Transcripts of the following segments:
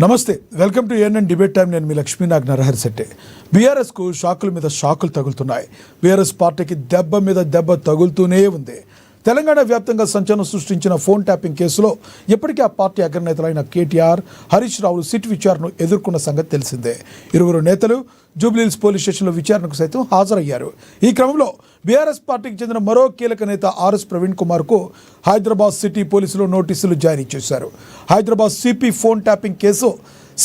నమస్తే, welcome to ANN debate time. నేను మీ లక్ష్మీనాగ్ నరహరి శెట్టి. బీఆర్ఎస్కు షాకుల మీద షాకులు తగులుతున్నాయి. బీఆర్ఎస్ పార్టీకి దెబ్బ మీద దెబ్బ తగులుతూనే ఉంది. తెలంగాణ వ్యాప్తంగా సంచలనం సృష్టించిన ఫోన్ ట్యాపింగ్ కేసులో ఇప్పటికే ఆ పార్టీ అగ్రనేతలైన కేటీఆర్, హరీష్ రావులు సిట్ విచారణను ఎదుర్కొన్న సంగతి తెలిసిందే. ఇరువురు నేతలు జూబ్లీహిల్స్ పోలీస్ స్టేషన్లో విచారణకు సైతం హాజరయ్యారు. ఈ క్రమంలో బీఆర్ఎస్ పార్టీకి చెందిన మరో కీలక నేత ఆర్ఎస్ ప్రవీణ్ కుమార్కు హైదరాబాద్ సిటీ పోలీసులు నోటీసులు జారీ చేశారు. Hyderabad CP phone tapping case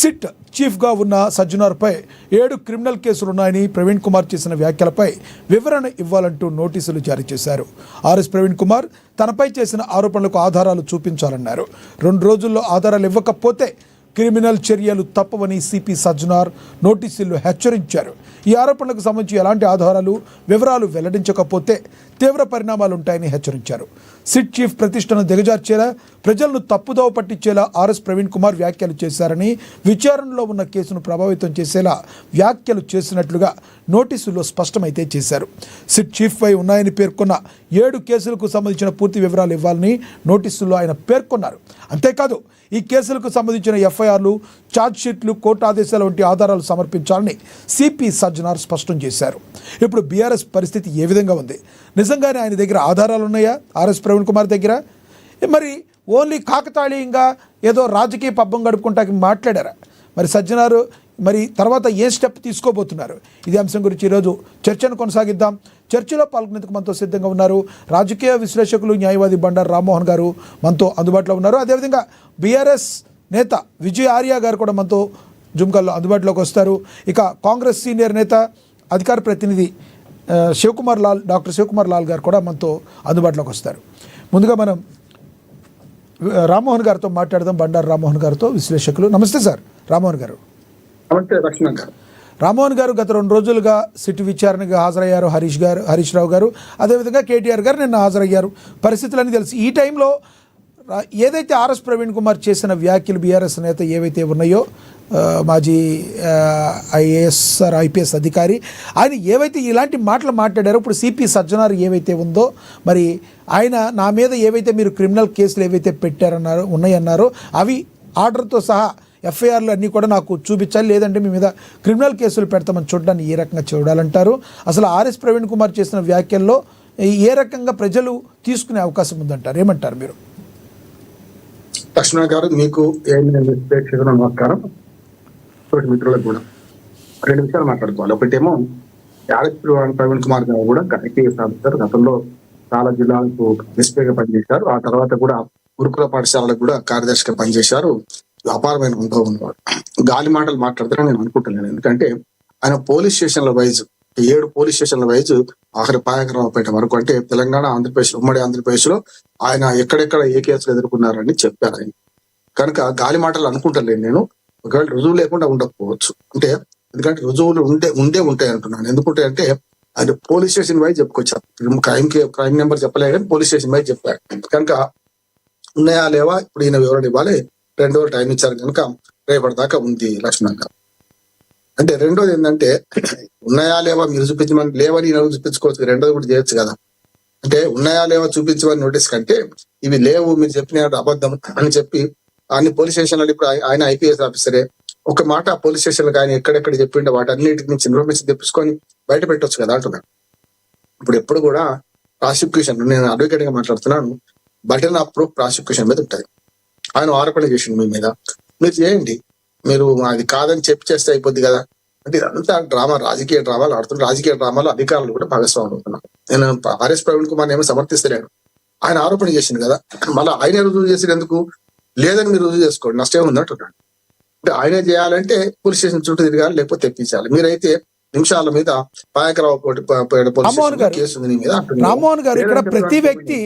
SIT చీఫ్గా ఉన్న సజ్జనార్పై 7 క్రిమినల్ కేసులున్నాయని ప్రవీణ్ కుమార్ చేసిన వ్యాఖ్యలపై వివరణ ఇవ్వాలంటూ నోటీసులు జారీ చేశారు. ఆర్ఎస్ ప్రవీణ్ కుమార్ తనపై చేసిన ఆరోపణలకు ఆధారాలు చూపించాలన్నారు. 2 రోజుల్లో ఆధారాలు ఇవ్వకపోతే క్రిమినల్ చర్యలు తప్పవని సిపి సజ్జనార్ నోటీసుల్లో హెచ్చరించారు. ఈ ఆరోపణలకు సంబంధించి ఎలాంటి ఆధారాలు, వివరాలు వెల్లడించకపోతే తీవ్ర పరిణామాలుంటాయని హెచ్చరించారు. సిట్ చీఫ్ ప్రతిష్టను దిగజార్చేలా, ప్రజలను తప్పుదోవ పట్టించేలా ఆర్ఎస్ ప్రవీణ్ కుమార్ వ్యాఖ్యలు చేశారని, విచారణలో ఉన్న కేసును ప్రభావితం చేసేలా వ్యాఖ్యలు చేసినట్లుగా నోటీసుల్లో స్పష్టమైతే చేశారు. సిట్ చీఫ్పై ఉన్నాయని పేర్కొన్న 7 కేసులకు సంబంధించిన పూర్తి వివరాలు ఇవ్వాలని నోటీసుల్లో ఆయన పేర్కొన్నారు. అంతేకాదు ఈ కేసులకు సంబంధించిన ఎఫ్ఐఆర్లు, ఛార్జ్షీట్లు, కోర్టు ఆదేశాల వంటి ఆధారాలు సమర్పించాలని సిపి సజ్జనార్ స్పష్టం చేశారు. ఇప్పుడు బీఆర్ఎస్ పరిస్థితి ఏ విధంగా ఉంది? నిజంగానే ఆయన దగ్గర ఆధారాలు ఉన్నాయా? ఆర్ఎస్ ప్రవీణ్ కుమార్ దగ్గర మరి ఓన్లీ కాకతాళీయంగా ఏదో రాజకీయ పబ్బం గడుపుకుంటాకి మాట్లాడారా? మరి సజ్జనారు మరి తర్వాత ఏ స్టెప్ తీసుకోబోతున్నారు? ఇదే అంశం గురించి ఈరోజు చర్చను కొనసాగిద్దాం. చర్చలో పాల్గొనేందుకు మనతో సిద్ధంగా ఉన్నారు రాజకీయ విశ్లేషకులు, న్యాయవాది బండారు రామ్మోహన్ గారు మనతో అందుబాటులో ఉన్నారు. అదేవిధంగా బీఆర్ఎస్ నేత విజయ్ ఆర్య గారు కూడా మనతో జుమ్కాల్లో అందుబాటులోకి వస్తారు. ఇక కాంగ్రెస్ సీనియర్ నేత, అధికార ప్రతినిధి డాక్టర్ శివకుమార్ లాల్ గారు కూడా మనతో అందుబాటులోకి వస్తారు. ముందుగా మనం రామ్మోహన్ గారితో మాట్లాడదాం. బండారు రామ్మోహన్ గారితో, విశ్లేషకులు. నమస్తే సార్ రామ్మోహన్ గారు. రామ్మోహన్ గారు గత 2 రోజులుగా సిట్ విచారణకు హాజరయ్యారు. హరీష్ రావు గారు, అదేవిధంగా కేటీఆర్ గారు నిన్న హాజరయ్యారు. పరిస్థితులన్నీ తెలుసు. ఈ టైంలో ఏదైతే ఆర్ఎస్ ప్రవీణ్ కుమార్ చేసిన వ్యాఖ్యలు, బీఆర్ఎస్ నేత ఏవైతే ఉన్నాయో, మాజీ ఐపీఎస్ అధికారి, ఆయన ఏవైతే ఇలాంటి మాటలు మాట్లాడారో, ఇప్పుడు సిపి సజ్జనార్ ఏవైతే ఉందో, మరి ఆయన నా మీద ఏవైతే మీరు క్రిమినల్ కేసులు ఏవైతే పెట్టారన్నారో, ఉన్నాయన్నారో, అవి ఆర్డర్తో సహా ఎఫ్ఐఆర్లు అన్నీ కూడా నాకు చూపించాలి, లేదంటే మీ మీద క్రిమినల్ కేసులు పెడతామని చూడడానికి ఏ రకంగా చూడాలంటారు? అసలు ఆర్ఎస్ ప్రవీణ్ కుమార్ చేసిన వ్యాఖ్యల్లో ఏ రకంగా ప్రజలు తీసుకునే అవకాశం ఉందంటారు? ఏమంటారు మీరు? లక్ష్మణ గారు, మీకు నమస్కారం. మిత్రులకు కూడా 2 విషయాలు మాట్లాడుకోవాలి. ఒకటేమో ఆర్ఎస్ ప్రవీణ్ కుమార్ గారు కూడా ఐపీఎస్ ఆఫీసర్, గతంలో చాలా జిల్లాలకు ఎస్పీగా పనిచేశారు. ఆ తర్వాత కూడా గురుకుల పాఠశాలకు కూడా కార్యదర్శిగా పనిచేశారు. అపారమైన అనుభవం ఉన్నవాడు. గాలి మాటలు మాట్లాడతారని నేను అనుకుంటున్నాను. ఎందుకంటే ఆయన పోలీస్ స్టేషన్ల వైజ్ 7 పోలీస్ స్టేషన్ల వైజ్ ఆఖరి పాయకరావుపేట వరకు, అంటే తెలంగాణ, ఆంధ్రప్రదేశ్, ఉమ్మడి ఆంధ్రప్రదేశ్ లో ఆయన ఎక్కడెక్కడ ఏ కేసులు ఎదుర్కొన్నారని చెప్పారు ఆయన. కనుక గాలి మాటలు అనుకుంటలేను నేను. ఒకవేళ రుజువు లేకుండా ఉండకపోవచ్చు. అంటే ఎందుకంటే రుజువులు ఉంటాయి అంటున్నాను. ఎందుకంటే అంటే ఆయన పోలీస్ స్టేషన్ వైజ్ చెప్పుకొచ్చారు. క్రైమ్ నెంబర్ చెప్పలే కానీ పోలీస్ స్టేషన్ వైజ్ చెప్పారు. కనుక ఉన్నాయా లేవా ఇప్పుడు ఈయన వివరణ ఇవ్వాలి. 2 రోజులు టైం ఇచ్చారు కనుక రేపటి దాకా ఉంది లక్ష్మణ్ గారు. అంటే రెండోది ఏంటంటే ఉన్నాయా లేవా మీరు చూపించమని, లేవని ఈయన చూపించుకోవచ్చు. రెండోది కూడా చేయొచ్చు కదా. అంటే ఉన్నాయా లేవా చూపించమని నోటీస్ కంటే ఇవి లేవు, మీరు చెప్పిన అబద్ధం అని చెప్పి అన్ని పోలీస్ స్టేషన్లలో, ఇప్పుడు ఆయన ఐపీఎస్ ఆఫీసరే, ఒక మాట పోలీస్ స్టేషన్లకు ఆయన ఎక్కడెక్కడ చెప్పిండే వాటన్నిటి నుంచి ఇన్ఫర్మేషన్ తెప్పించుకొని బయట పెట్టొచ్చు కదా అంటున్నాను. ఇప్పుడు ఎప్పుడు కూడా ప్రాసిక్యూషన్, నేను అడ్వకేట్ గా మాట్లాడుతున్నాను, బటన్ ఆఫ్ ప్రూఫ్ ప్రాసిక్యూషన్ మీద ఉంటుంది. ఆయన ఆరోపణ చేసిండు మీ మీద, మీరు చేయండి, మీరు అది కాదని చేస్తే అయిపోద్ది కదా. అంటే ఇదంతా డ్రామా, రాజకీయ డ్రామాలు ఆడుతున్నారు. రాజకీయ డ్రామాలో అధికారులు కూడా భాగస్వాములు అవుతున్నారు. నేను ఆర్ఎస్ ప్రవీణ్ కుమార్ ఏమో సమర్థిస్తలేను. ఆయన ఆరోపణ చేసింది కదా, మళ్ళీ ఆయన రుజువు చేసిన ఎందుకు? లేదని మీరు రుజువు చేసుకోండి, నష్టం ఉంది అంటున్నాడు. అంటే ఆయనే చేయాలంటే పోలీస్ స్టేషన్ చుట్టూ తిరగాలి, లేకపోతే తెప్పించాలి. మీరైతే నిమిషాల మీద రామ్మోహన్ గారు, ఇక్కడ ప్రతి వ్యక్తి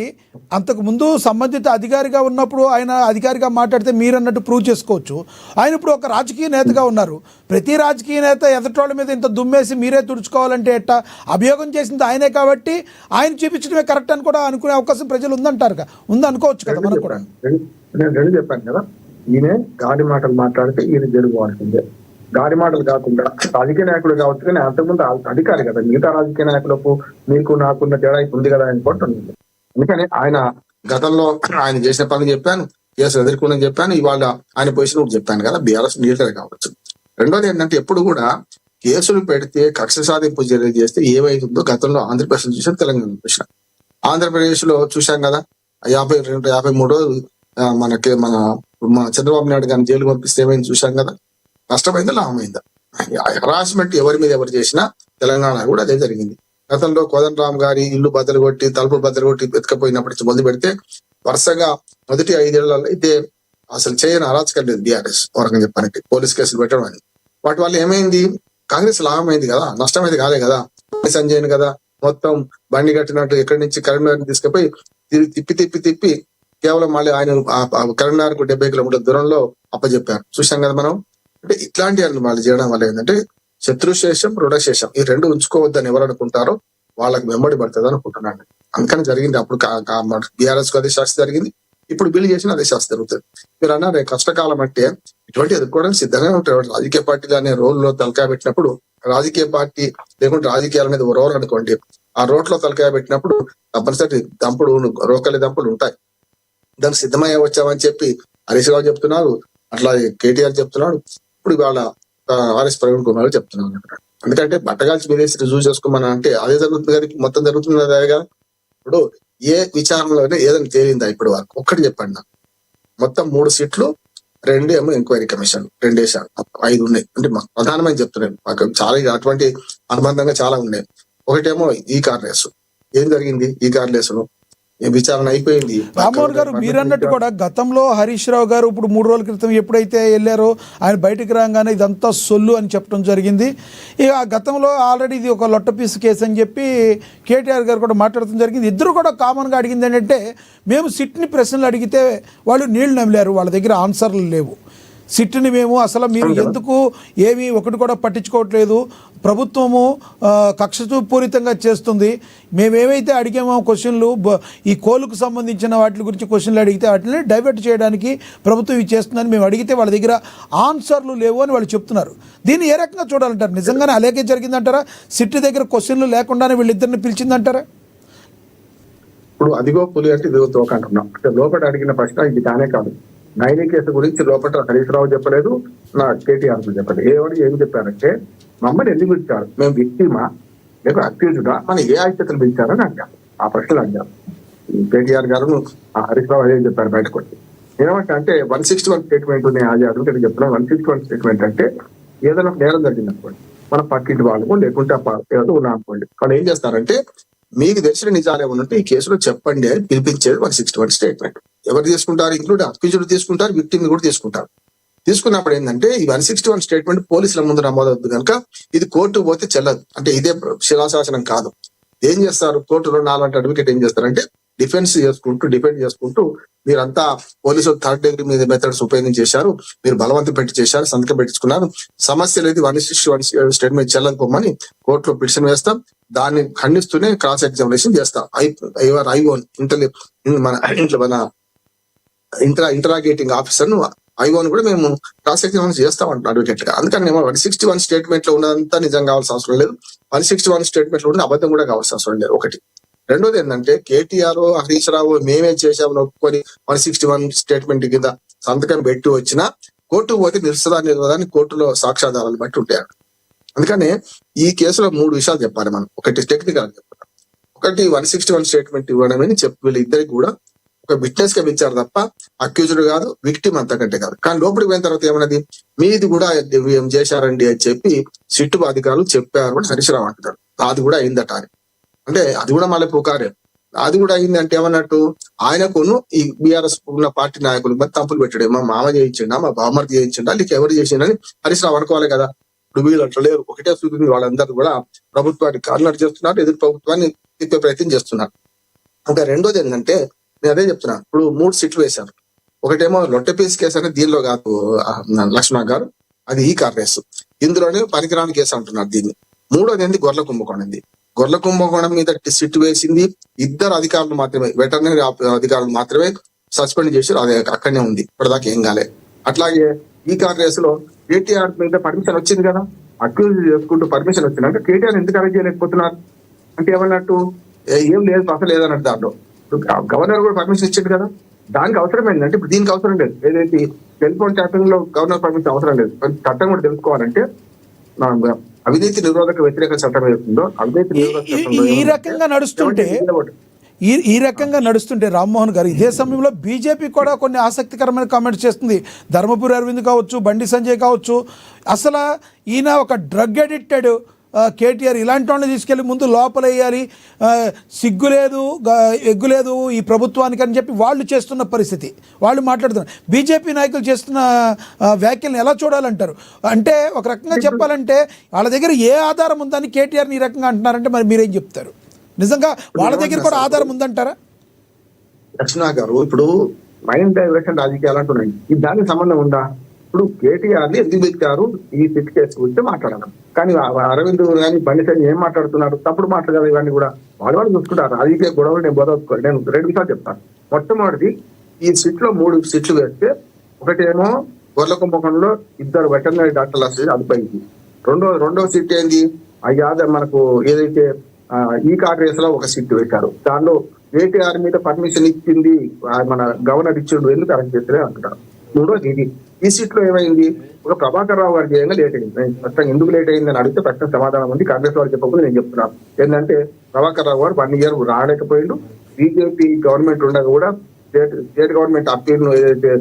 అంతకు ముందు సంబంధిత అధికారిగా ఉన్నప్పుడు ఆయన అధికారిగా మాట్లాడితే మీరు అన్నట్టు ప్రూవ్ చేసుకోవచ్చు. ఆయన ఇప్పుడు ఒక రాజకీయ నేతగా ఉన్నారు. ప్రతి రాజకీయ నేత ఎదటోళ్ళ మీద ఇంత దుమ్మేసి మీరే తుడుచుకోవాలంటే ఎట్టా? అభియోగం చేసింది ఆయనే కాబట్టి ఆయన చూపించడమే కరెక్ట్ అని కూడా అనుకునే అవకాశం ప్రజలు ఉందంటారు, అనుకోవచ్చు కదా మనం కూడా. నేను 2 చెప్పాను కదా, ఈయన గాలి మాటలు మాట్లాడితే ఈయన జరుగువాల్సిందే. గాలి మాటలు కాకుండా రాజకీయ నాయకుడు కావచ్చు, కానీ అంతకుముందు అధికారి కదా. మిగతా రాజకీయ నాయకులకు మీకు నాకున్న తేడా ఉంది కదా అనుకుంటుంది. అందుకని ఆయన గతంలో ఆయన చేసిన పనులు చెప్పాను, కేసులు ఎదుర్కొని చెప్పాను. ఇవాళ ఆయన పొజిషన్ కూడా చెప్పాను కదా, బీఆర్ఎస్ లీడర్ కావచ్చు. రెండోది ఏంటంటే ఎప్పుడు కూడా కేసులు పెడితే కక్ష సాధింపు చర్యలు చేస్తే ఏమైతుందో గతంలో ఆంధ్రప్రదేశ్ చూసాం, తెలంగాణ చూసాం. ఆంధ్రప్రదేశ్ లో చూసాం కదా 52-53 రోజులు మన చంద్రబాబు నాయుడు గారిని జైలు పంపిస్తే ఏమైంది చూసాం కదా. నష్టమైందా లాభమైందా? హరాస్మెంట్ ఎవరి మీద ఎవరు చేసినా తెలంగాణ కూడా అదే జరిగింది. గతంలో కోదండరామ్ గారి ఇల్లు బద్దలు కొట్టి తలుపులు బద్దలు కొట్టి ఎత్తుకపోయినప్పటి మొదలు పెడితే వరుసగా మొదటి 5 ఏళ్లలో అయితే అసలు చేయని అరాచకం లేదు బీఆర్ఎస్ వరకు చెప్పడానికి, పోలీస్ కేసులు పెట్టడం అని. వాటి వల్ల ఏమైంది? కాంగ్రెస్ లాభమైంది కదా, నష్టమైంది కాలే కదా. సంజయ్ కదా మొత్తం బండి కట్టినట్టు ఎక్కడి నుంచి కరీంనగర్ తీసుకుపోయి తిప్పి కేవలం మళ్ళీ ఆయన కరీంనగర్ కు 70 కిలోమీటర్ల దూరంలో అప్పచెప్పారు. చూసాం కదా మనం. అంటే ఇట్లాంటి వాళ్ళు చేయడం వల్ల ఏంటంటే శత్రుశేషం రుణశేషం ఈ రెండు ఉంచుకోవద్దని ఎవరు అనుకుంటారో వాళ్ళకి వెంబడి పడుతుంది అనుకుంటున్నాను. అందుకని జరిగింది. అప్పుడు బీఆర్ఎస్ కు అదే శాస్త్ర జరిగింది, ఇప్పుడు బిల్లు చేసిన అదే శాస్త్ర జరుగుతుంది. మీరు అన్నారు కష్టకాలం అంటే ఇటువంటి ఎదుర్కోవడానికి సిద్ధంగా ఉంటారు. రాజకీయ పార్టీలు అనే రోల్లో తలకాయ పెట్టినప్పుడు, రాజకీయ పార్టీ లేకుంటే రాజకీయాల మీద రోల్ అనుకోండి, ఆ రోడ్లో తలకాయ పెట్టినప్పుడు తప్పనిసరి రోకలి దంపులు ఉంటాయి. దానికి సిద్ధమయ్యే వచ్చామని చెప్పి హరీష్ రావు చెప్తున్నారు, అట్లాగే కేటీఆర్ చెప్తున్నాడు, ఇప్పుడు ఇవాళ ఆర్ఎస్ ప్రవీణ్ కుమార్ చెప్తున్నాను. ఎందుకంటే బట్టగాల్చి మీదేసి రుజువు చేసుకోమని అంటే అదే జరుగుతుంది కదా, మొత్తం జరుగుతుంది కదా. ఇప్పుడు ఏ విచారణలోనే ఏదైనా తేలిందా ఇప్పుడు వరకు? ఒక్కటి చెప్పండి నాకు. మొత్తం 3 సీట్లు, 2 ఏమో ఎంక్వైరీ కమిషన్, 2 వేశారు, 5 ఉన్నాయి. అంటే ప్రధానమైన చెప్తున్నాను, మాకు చాలా అటువంటి అనుబంధంగా చాలా ఉన్నాయి. ఒకటేమో ఈ కార్ రేసు. ఏం జరిగింది ఈ కార్ రేసులో? విచారణ అయిపోయింది. రామ్మోహన్ గారు మీరన్నట్టు కూడా గతంలో హరీష్ రావు గారు ఇప్పుడు 3 రోజుల క్రితం ఎప్పుడైతే వెళ్ళారో ఆయన బయటకు రాగానే ఇదంతా సొల్లు అని చెప్పడం జరిగింది. ఇక గతంలో ఆల్రెడీ ఇది ఒక లొట్టపీసు కేసు అని చెప్పి కేటీఆర్ గారు కూడా మాట్లాడటం జరిగింది. ఇద్దరు కూడా కామన్గా అడిగింది ఏంటంటే, మేము సిట్ని ప్రశ్నలు అడిగితే వాళ్ళు నీళ్లు నమిలారు, వాళ్ళ దగ్గర ఆన్సర్లు లేవు. సిట్ని మేము అసలు మీరు ఎందుకు ఏమీ ఒకటి కూడా పట్టించుకోవట్లేదు, ప్రభుత్వము కక్షపూరితంగా చేస్తుంది, మేమేమైతే అడిగామో క్వశ్చన్లు ఈ కోలుకు సంబంధించిన వాటి గురించి క్వశ్చన్లు అడిగితే వాటిని డైవర్ట్ చేయడానికి ప్రభుత్వం ఇవి చేస్తుందని మేము అడిగితే వాళ్ళ దగ్గర ఆన్సర్లు లేవు అని వాళ్ళు చెప్తున్నారు. దీన్ని ఏ రకంగా చూడాలంటారు? నిజంగానే అలాగే జరిగిందంటారా? సిట్ దగ్గర క్వశ్చన్లు లేకుండానే వీళ్ళిద్దరిని పిలిచిందంటారా? ఇప్పుడు అదిగో పులి అంటే ఇదిగో తోక అంటున్నాం. అంటే లోపల అడిగిన ప్రశ్న ఇది కానే కాదు. నైని కేసు గురించి లోపల హరీష్ రావు చెప్పలేదు, నా కేటీఆర్ చెప్పలేదు. ఏం చెప్పారంటే మమ్మల్ని ఎందుకు పిలిచారు, మేము వ్యక్తిమా లేక అక్యూజుడా, మన ఏ ఆశ్చర్యలు పిలిచారని అడిగారు. ఆ ప్రశ్నలు అడిగారు కేటీఆర్ గారు. హరీష్ రావు అదే చెప్పారు బయటకు వచ్చి. ఏమంటే అంటే 161 స్టేట్మెంట్ ఉన్నాయి. అది అడుగుతుంది చెప్తున్నాను. 161 స్టేట్మెంట్ అంటే ఏదైనా నేరం జరిగింది అనుకోండి, మన పక్కింటి వాళ్ళకు లేకుంటే ఏదో ఉన్నా అనుకోండి, వాళ్ళు ఏం చేస్తారంటే మీకు తెలిసిన నిజాలు ఏమన్నంటే ఈ కేసులో చెప్పండి అని పిలిపించేది 161 స్టేట్మెంట్. ఎవరు తీసుకుంటారు? ఇంక్లూడ్ అక్యూజ్డ్ తీసుకుంటారు, విక్టిమ్ కూడా తీసుకుంటారు. తీసుకున్నప్పుడు ఏంటంటే ఈ 161 స్టేట్మెంట్ పోలీసుల ముందు నమోదవుతుంది కనుక ఇది కోర్టు పోతే చెల్లదు. అంటే ఇదే శిలాశాసనం కాదు. ఏం చేస్తారు కోర్టులో? 4 అడ్వకేట్ ఏం చేస్తారంటే డిఫెండ్ చేసుకుంటూ మీరంతా పోలీసులు థర్డ్ డిగ్రీ మీద మెథడ్స్ ఉపయోగించేశారు, మీరు బలవంతం పెట్టి చేశారు, సంతకం పెట్టించుకున్నారు, సమస్య లేదు, 161 స్టేట్మెంట్ చెల్లకపోమని కోర్టులో పిటిషన్ వేస్తాం. దాన్ని ఖండిస్తూనే క్రాస్ ఎగ్జామినేషన్ చేస్తాం. మన ఇంటరాగేటింగ్ ఆఫీసర్ ను ఐఓన్ కూడా మేము క్రాస్ ఎగ్జామినేషన్ చేస్తాం అంటున్నాం అడ్వకేట్ గా. అందుకని 161 స్టేట్మెంట్ లో ఉన్నదంతా నిజం కావాల్సిన అవసరం లేదు, 161 స్టేట్మెంట్ లో ఉన్న అబద్ధం కూడా కావాల్సిన అవసరం లేదు. ఒకటి. రెండోది ఏంటంటే కేటీఆర్ హరీష్ రావు మేమే చేశామని ఒప్పుకొని 161 స్టేట్మెంట్ కింద సంతకం పెట్టి వచ్చినా కోర్టుకు పోతే నిరసదాన్ని కోర్టులో సాక్ష్యాధారాలు బట్టి ఉంటాయి. అందుకని ఈ కేసులో 3 విషయాలు చెప్పాలి మనం. ఒకటి టెక్నికల్ చెప్పాలి, ఒకటి 161 స్టేట్మెంట్ ఇవ్వడమని చెప్పి వీళ్ళిద్దరికి కూడా ఒక విట్నెస్ గా పిలిచారు తప్ప అక్యూజ్డ్ కాదు, విక్టిమ్ అంతకంటే కాదు. కానీ లోపలికి పోయిన తర్వాత ఏమన్నది, మీది కూడా ఏం చేశారండి అని చెప్పి సిట్టు అధికారులు చెప్పారు అని హరీష్ రావు అంటున్నాడు. అది కూడా అయిందట అని. అంటే అది కూడా మళ్ళీ పుకారే. అది కూడా అయింది అంటే ఏమన్నట్టు, ఆయనకును ఈ బీఆర్ఎస్ ఉన్న పార్టీ నాయకులు మరి తంపులు పెట్టాడు. మా మామ చేయించిండా, మా బామ్మర్ది చేయించిండా, లేక ఎవరు చేసిండని హరీష్ రావు అనుకోవాలి కదా. ఇప్పుడు వీళ్ళు అట్లా లేరు. ఒకటే సూచింది, వాళ్ళందరూ కూడా ప్రభుత్వాన్ని కార్నర్ చేస్తున్నారు, ఎదురు ప్రభుత్వాన్ని తిప్పే ప్రయత్నం చేస్తున్నారు. ఇంకా రెండోది ఏంటంటే నేను అదే చెప్తున్నా, ఇప్పుడు 3 సిట్లు వేశారు. ఒకటేమో లొట్టపీస్ కేసు అనేది దీనిలో కాదు లక్ష్మణ్ గారు, అది ఈ కార్ రేసు, ఇందులోనే పనికిరాని కేసు అంటున్నారు దీన్ని. మూడోది ఏంది గొర్రెల కుంభకోణం. గొర్రెల కుంభకోణం మీద సిట్ వేసింది 2 అధికారులు మాత్రమే, వెటర్నరీ అధికారులు మాత్రమే సస్పెండ్ చేశారు. అది అక్కడనే ఉంది, ఇప్పటిదాకా ఏం కాలే. అట్లాగే ఈ కార్ రేసులో కేటీఆర్ మీద పర్మిషన్ వచ్చింది కదా, అక్యూజ్ చేసుకుంటూ పర్మిషన్ వచ్చిందంటే కేటీఆర్ ఎందుకు అరెస్ట్ చేయలేకపోతున్నారు అంటే ఏమన్నట్టు, ఏం లేదు అసలు లేదన్నట్టు. దాంట్లో గవర్నర్ కూడా పర్మిషన్ ఇచ్చింది కదా, దానికి అవసరం ఏంటంటే ఇప్పుడు దీనికి అవసరం లేదు. ఏదైతే సెల్ ఫోన్ ట్యాపింగ్ లో గవర్నర్ పర్మిషన్ అవసరం లేదు. చట్టం కూడా తెలుసుకోవాలంటే అవినీతి నిరోధక వ్యతిరేక చట్టం ఏస్తుందో అవినీతి నిరోధక చట్టంలో ఈ రకంగా నడుస్తుంటే ఈ రకంగా నడుస్తుంటే రామ్మోహన్ గారు ఇదే సమయంలో బీజేపీ కూడా కొన్ని ఆసక్తికరమైన కామెంట్స్ చేస్తుంది. ధర్మపురి అరవింద్ కావచ్చు, బండి సంజయ్ కావచ్చు, అసలు ఈయన ఒక డ్రగ్ అడిక్టెడ్ కేటీఆర్ ఇలాంటి వాళ్ళని తీసుకెళ్ళి ముందు లోపలేయాలి, సిగ్గు లేదు ఎగ్గు లేదు ఈ ప్రభుత్వానికి అని చెప్పి వాళ్ళు చేస్తున్న పరిస్థితి, వాళ్ళు మాట్లాడుతున్నారు. బీజేపీ నాయకులు చేస్తున్న వ్యాఖ్యలను ఎలా చూడాలంటారు? అంటే ఒక రకంగా చెప్పాలంటే వాళ్ళ దగ్గర ఏ ఆధారం ఉందని కేటీఆర్ని ఈ రకంగా అంటున్నారంటే మరి మీరేం చెప్తారు? నిజంగా వాళ్ళ దగ్గర కూడా ఆధారం ఉందంటారా? లక్ష్మణ గారు, ఇప్పుడు మైండ్ డైవర్షన్ రాజకీయాలు అంటున్నాయి, ఇది దానికి సంబంధం ఉందా? ఇప్పుడు కేటీఆర్ ని ఎందుకు పెట్టారు ఈ సిట్ కేసు గురించి మాట్లాడాలి. కానీ అరవింద్ కానీ బండి సంజయ్ ఏం మాట్లాడుతున్నారు? తప్పుడు మాట్లాడాలి. ఇవన్నీ కూడా వాళ్ళు చూసుకుంటారు. రాజకీయ గొడవలు నేను బోధ నేను 2 విషయాలు చెప్తాను. మొట్టమొదటిది, ఈ సిట్ లో 3 సీట్లు వేస్తే ఒకటేమో గొర్లకుంభకంలో 2 వెటర్నరీ డాక్టర్లు వస్తే అదిపోయింది. రెండో సీట్ ఏంది? అయ్యాద మనకు ఏదైతే ఈ కాంగ్రెస్ లో ఒక సీట్ పెట్టారు. దానిలో కేటీఆర్ మీద పర్మిషన్ ఇచ్చింది మన గవర్నర్ ఇచ్చిండు, ఎందుకు అరెస్ట్ చేస్తే అంటున్నారు. మూడోది ఇది, ఈ సీట్ లో ఏమైంది? ఒక ప్రభాకర్ రావు గారి చేయంగా లేట్ అయింది. ప్రస్తుతం ఎందుకు లేట్ అయింది అని అడిగితే ప్రశ్న సమాధానం ఉంది. కాంగ్రెస్ వారు చెప్పకుండా నేను చెప్తున్నాను. ఏంటంటే ప్రభాకర్ రావు గారు 1 ఇయర్ రాలేకపోయిండు. బీజేపీ గవర్నమెంట్ ఉండగా కూడా స్టేట్ గవర్నమెంట్ అప్పీల్ ఏదైతే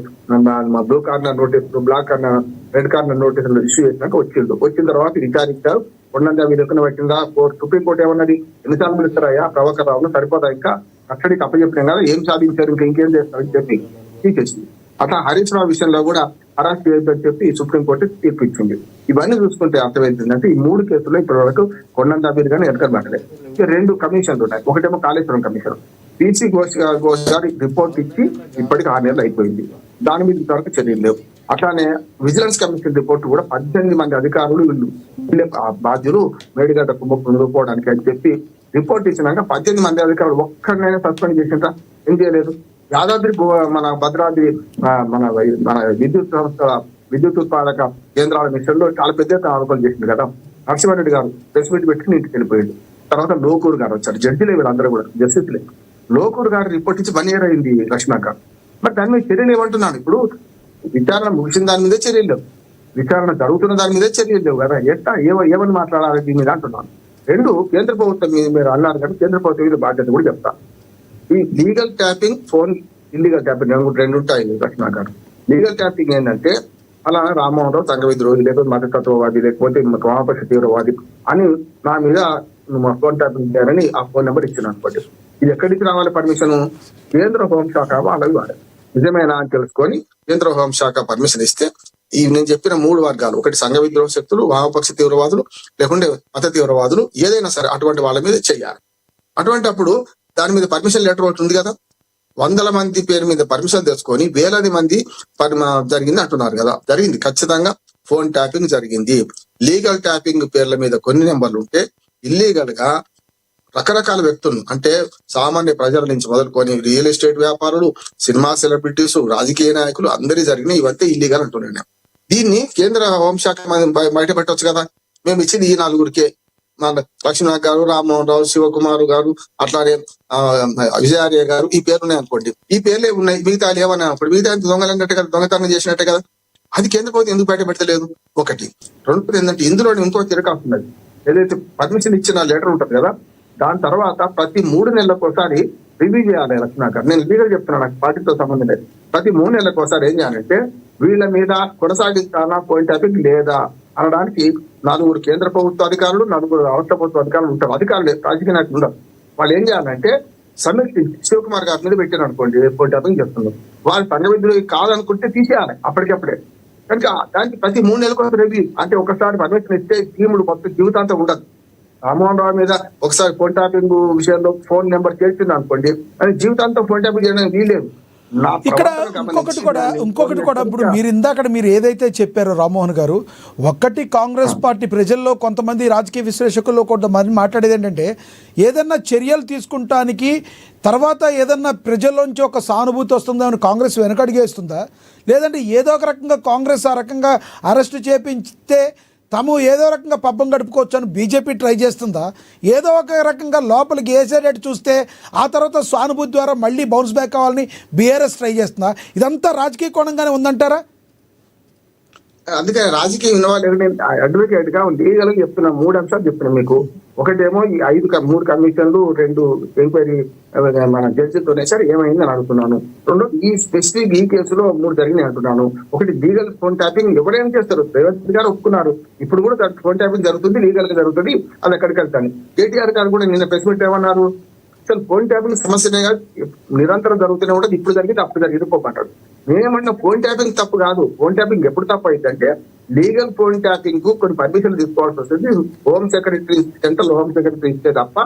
blue corner notice, black corner, red corner నోటీసులు ఇష్యూ చేసినాక వచ్చిన తర్వాత విచారించారు. ఉన్నదా మీరు ఎక్కడ పెట్టిందా? సుప్రీంకోర్టు ఏమన్నది? ఎన్నిసార్లు పిలుస్తారయ్యా ప్రభాకర్ రావును, సరిపోతా ఇంకా కస్టడీకి అప్పచెప్పినాం కదా, ఏం సాధించారు, ఇంకేం చేస్తారని చెప్పి తీసేసింది. అట్లా హరీష్ రావు విషయంలో కూడా అరెస్ట్ చేయొద్దని చెప్పి సుప్రీంకోర్టు తీర్పు ఇచ్చింది. ఇవన్నీ చూసుకుంటే అర్థమైందంటే ఈ 3 కేసుల్లో ఇప్పటి వరకు కొండంత అబీర్ గానీ ఎడకర్ పెట్టలేదు. 2 కమిషన్లు ఉన్నాయి. ఒకటేమో కాళేశ్వరం కమిషన్, పీసీ ఘోష్ గారి రిపోర్ట్ ఇచ్చి ఇప్పటికి 6 నెలలు అయిపోయింది. దాని మీద ఇంతవరకు చర్యలు లేవు. అట్లానే విజిలెన్స్ కమిషన్ రిపోర్ట్ కూడా 18 మంది అధికారులు వీళ్ళే బాధ్యులు మేడిగడ్డ కుంభకోణం రూపోవడానికి అని చెప్పి రిపోర్ట్ ఇచ్చినాక 18 మంది అధికారులు ఒక్కరినైనా సస్పెండ్ చేసిందా? ఏం చేయలేదు. యాదాద్రి మన భద్రాద్రి మన విద్యుత్ సంస్థల విద్యుత్ ఉత్పాదక కేంద్రాల మిషన్లో చాలా పెద్ద ఆరోపణలు చేసింది కదా. నరసింహారెడ్డి గారు ప్రెస్ మీట్ పెట్టుకుని ఇంటికి వెళ్ళిపోయాడు. తర్వాత లోకూరు గారు వచ్చారు. జడ్జిలే వీళ్ళందరూ కూడా జస్టిస్లే. లోకూరు గారు రిపోర్ట్ ఇచ్చి 1 ఇయర్ అయింది లక్ష్మణ గారు. మరి దాని మీద చర్యలు ఏమంటున్నాను? ఇప్పుడు విచారణ ముగిసిన దాని మీదే చర్యలు లేవు, విచారణ జరుగుతున్న దాని మీదే చర్యలు లేవు కదా. ఏమని మాట్లాడాలి దీని మీద అంటున్నాను. 2, కేంద్ర ప్రభుత్వం మీద మీరు అన్నారు కదా, కేంద్ర ప్రభుత్వం మీద బాధ్యత కూడా చెప్తా. ఈ legal tapping, phone illegal tapping 2 ఉంటాయి లక్ష్మణ గారు. లీగల్ ట్యాపింగ్ ఏంటంటే అలా రామ్మోహన్ రావు సంఘ విద్రోహి, లేకపోతే మతతత్వవాది, లేకపోతే వామపక్ష తీవ్రవాది అని నా మీద ఫోన్ ట్యాపింగ్ చేయాలని ఆ ఫోన్ నెంబర్ ఇచ్చిన అనుకోండి. ఇది ఎక్కడికి రావాలి పర్మిషన్? కేంద్ర హోంశాఖ వాళ్ళవి వాడాలి. నిజమేనా అని తెలుసుకొని కేంద్ర హోంశాఖ పర్మిషన్ ఇస్తే ఈ నేను చెప్పిన 3 వర్గాలు, ఒకటి సంఘ విద్రోహ శక్తులు, వామపక్ష తీవ్రవాదులు, లేకుంటే మత తీవ్రవాదులు, ఏదైనా సరే అటువంటి వాళ్ళ మీద చేయాలి. అటువంటి అప్పుడు దాని మీద పర్మిషన్ లెటర్ ఒకటి ఉంది కదా. 100 మంది పేరు మీద పర్మిషన్ తెచ్చుకొని వేలాది మంది జరిగింది అంటున్నారు కదా. జరిగింది, ఖచ్చితంగా ఫోన్ ట్యాపింగ్ జరిగింది. లీగల్ ట్యాపింగ్ పేర్ల మీద కొన్ని నెంబర్లు ఉంటే ఇల్లీగల్ గా రకరకాల వ్యక్తులు, అంటే సామాన్య ప్రజల నుంచి మొదలుకొని రియల్ ఎస్టేట్ వ్యాపారులు, సినిమా సెలబ్రిటీస్, రాజకీయ నాయకులు అందరి జరిగిన ఇవంతా ఇల్లీగల్ అంటున్నాను. దీన్ని కేంద్ర హోంశాఖ బయట పెట్టవచ్చు కదా. మేము ఇచ్చింది ఈ 4గురికే, లక్ష్మీనాథ్ గారు, రామ్మోహన్ రావు, శివకుమార్ గారు, అట్లానే విజయార్య గారు, ఈ పేర్లు ఉన్నాయి అనుకోండి. ఈ పేర్లే ఉన్నాయి, మిగతా ఏమన్నా అనుకోండి. మిగతా దొంగలు అన్నట్టే కదా, దొంగతనం చేసినట్టే కదా. అది కేంద్ర ప్రభుత్వం ఎందుకు బయట పెట్టలేదు? ఒకటి. రెండోది ఏంటంటే ఇందులో ఇంకో తిరగాల్సినది, ఏదైతే పర్మిషన్ ఇచ్చిన లెటర్ ఉంటుంది కదా, దాని తర్వాత ప్రతి 3 నెలలకు ఒకసారి రివ్యూ చేయాలి లక్ష్మణ గారు. నేను లీగల్ చెప్తున్నాను, నాకు పార్టీతో సంబంధం లేదు. ప్రతి 3 నెలలకు ఒకసారి ఏం చేయాలంటే వీళ్ళ మీద కొనసాగిస్తానా పోయిన టాపిక్ లేదా అనడానికి 4 కేంద్ర ప్రభుత్వ అధికారులు, 4 రాష్ట్ర ప్రభుత్వ అధికారులు ఉంటారు. అధికారులు రాజకీయ నాయకులు ఉండరు. వాళ్ళు ఏం చేయాలంటే సమీక్షించి శివకుమార్ గారి మీద పెట్టారు అనుకోండి, పోయిన టాపిక్ చెప్తున్నారు. వాళ్ళు సంఘ విద్రోహి కాదనుకుంటే తీసేయాలి అప్పటికప్పుడే. కనుక దానికి ప్రతి 3 నెలలకు ఒకసారి రివ్యూ, అంటే ఒకసారి పర్మిషన్ ఇస్తే టీములు మొత్తం జీవితాంతం ఉండదు. రామ్మోహన్ రావు మీద ఒకసారి ఫోన్ ట్యాపింగ్ విషయంలో ఫోన్ నెంబర్ చేసింది అనుకోండి, అది జీవితాంతం ఫోన్ ట్యాపింగ్ చేయడానికి వీలేదు. ఇక్కడ ఇంకొకటి కూడా ఇప్పుడు మీరు ఏదైతే చెప్పారో రామ్మోహన్ గారు, ఒక్కటి కాంగ్రెస్ పార్టీ ప్రజల్లో కొంతమంది రాజకీయ విశ్లేషకుల్లో కొంతమంది మాట్లాడేది ఏంటంటే, ఏదన్నా చర్యలు తీసుకుంటానికి తర్వాత ఏదన్నా ప్రజల్లోంచి ఒక సానుభూతి వస్తుందా అని కాంగ్రెస్ వెనకడిగేస్తుందా, లేదంటే ఏదో ఒక రకంగా కాంగ్రెస్ ఆ రకంగా అరెస్టు చేపించితే తాము ఏదో రకంగా పబ్బం గడుపుకోవచ్చు అని బీజేపీ ట్రై చేస్తుందా? ఏదో ఒక రకంగా లోపలికి వేసేటట్టు చూస్తే ఆ తర్వాత సానుభూతి ద్వారా మళ్ళీ బౌన్స్ బ్యాక్ కావాలని బీఆర్ఎస్ ట్రై చేస్తుందా? ఇదంతా రాజకీయ కోణంగానే ఉందంటారా? అందుకే రాజకీయ ఇన్వాల్వ్ అడ్వకేట్ గా లీగల్ గా చెప్తున్నా 3 అంశాలు చెప్తున్నా మీకు. ఒకటేమో ఈ 3 కమిషన్లు 2 ఎంక్వైరీ మన జడ్జితో సార్ ఏమైంది అని అడుగుతున్నాను. రెండు ఈ స్పెసిఫిక్ ఈ కేసులో 3 జరిగినాయి అంటున్నాను. ఒకటి లీగల్ ఫోన్ ట్యాపింగ్ ఎవరైనా చేస్తారు, రేవంత్ గారు ఒప్పుకున్నారు. ఇప్పుడు కూడా ఫోన్ ట్యాపింగ్ జరుగుతుంది, లీగల్ గా జరుగుతుంది, అది ఎక్కడికి వెళ్తాను. కేటీఆర్ గారు కూడా నిన్న ప్రెస్ మీట్ ఏమన్నారు, అసలు ఫోన్ ట్యాపింగ్ సమస్యనే కాదు, నిరంతరం జరుగుతూనే ఉంటుంది, ఇప్పుడు జరిగింది అప్పుడు జరిగింది పోమంటాడు. నేనేమన్నా ఫోన్ ట్యాపింగ్ తప్పు కాదు. ఫోన్ ట్యాపింగ్ ఎప్పుడు తప్పు అయిందంటే లీగల్ ఫోన్ ట్యాపింగ్ కు కొన్ని పర్మిషన్ తీసుకోవాల్సి వస్తుంది. Home secretary, central home secretary ఇస్తే తప్ప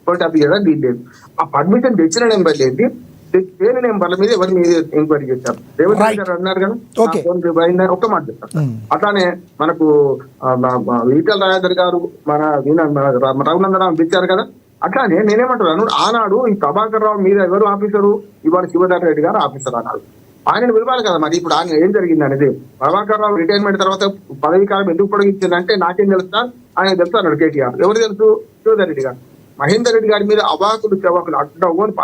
ఫోన్ ట్యాపింగ్ చేయడం లేదు. ఆ పర్మిషన్ తెచ్చిన నెంబర్ లేదు, తెచ్చిన నెంబర్ల మీద ఎవరి మీద ఎంక్వైరీ చేశారు. రేవంత్ రెడ్డి గారు అన్నారు కదా ఒక్క మాట చెప్తారు. అట్లానే మనకు ఈటల రాజేందర్ గారు మన రఘునందరావు ఇచ్చారు కదా. అట్లానే నేనేమంటున్నాను, ఆనాడు ఈ ప్రభాకర్ రావు మీద ఎవరు ఆఫీసరు, ఇవాళ శివధర్ రెడ్డి గారు ఆఫీసర్ అన్నాడు. ఆయనను పిలవాలి కదా. మరి ఇప్పుడు ఆయన ఏం జరిగింది అనేది, ప్రభాకర్ రావు రిటైర్మెంట్ తర్వాత పదవి కాలం ఎందుకు పొడిగించిందంటే నాకేం తెలుస్తా, ఆయన తెలుసు అన్నాడు కేటీఆర్. ఎవరు తెలుసు? శివధర్ రెడ్డి గారు. మహేందర్ రెడ్డి గారి మీద అవాకులు చెవాకులు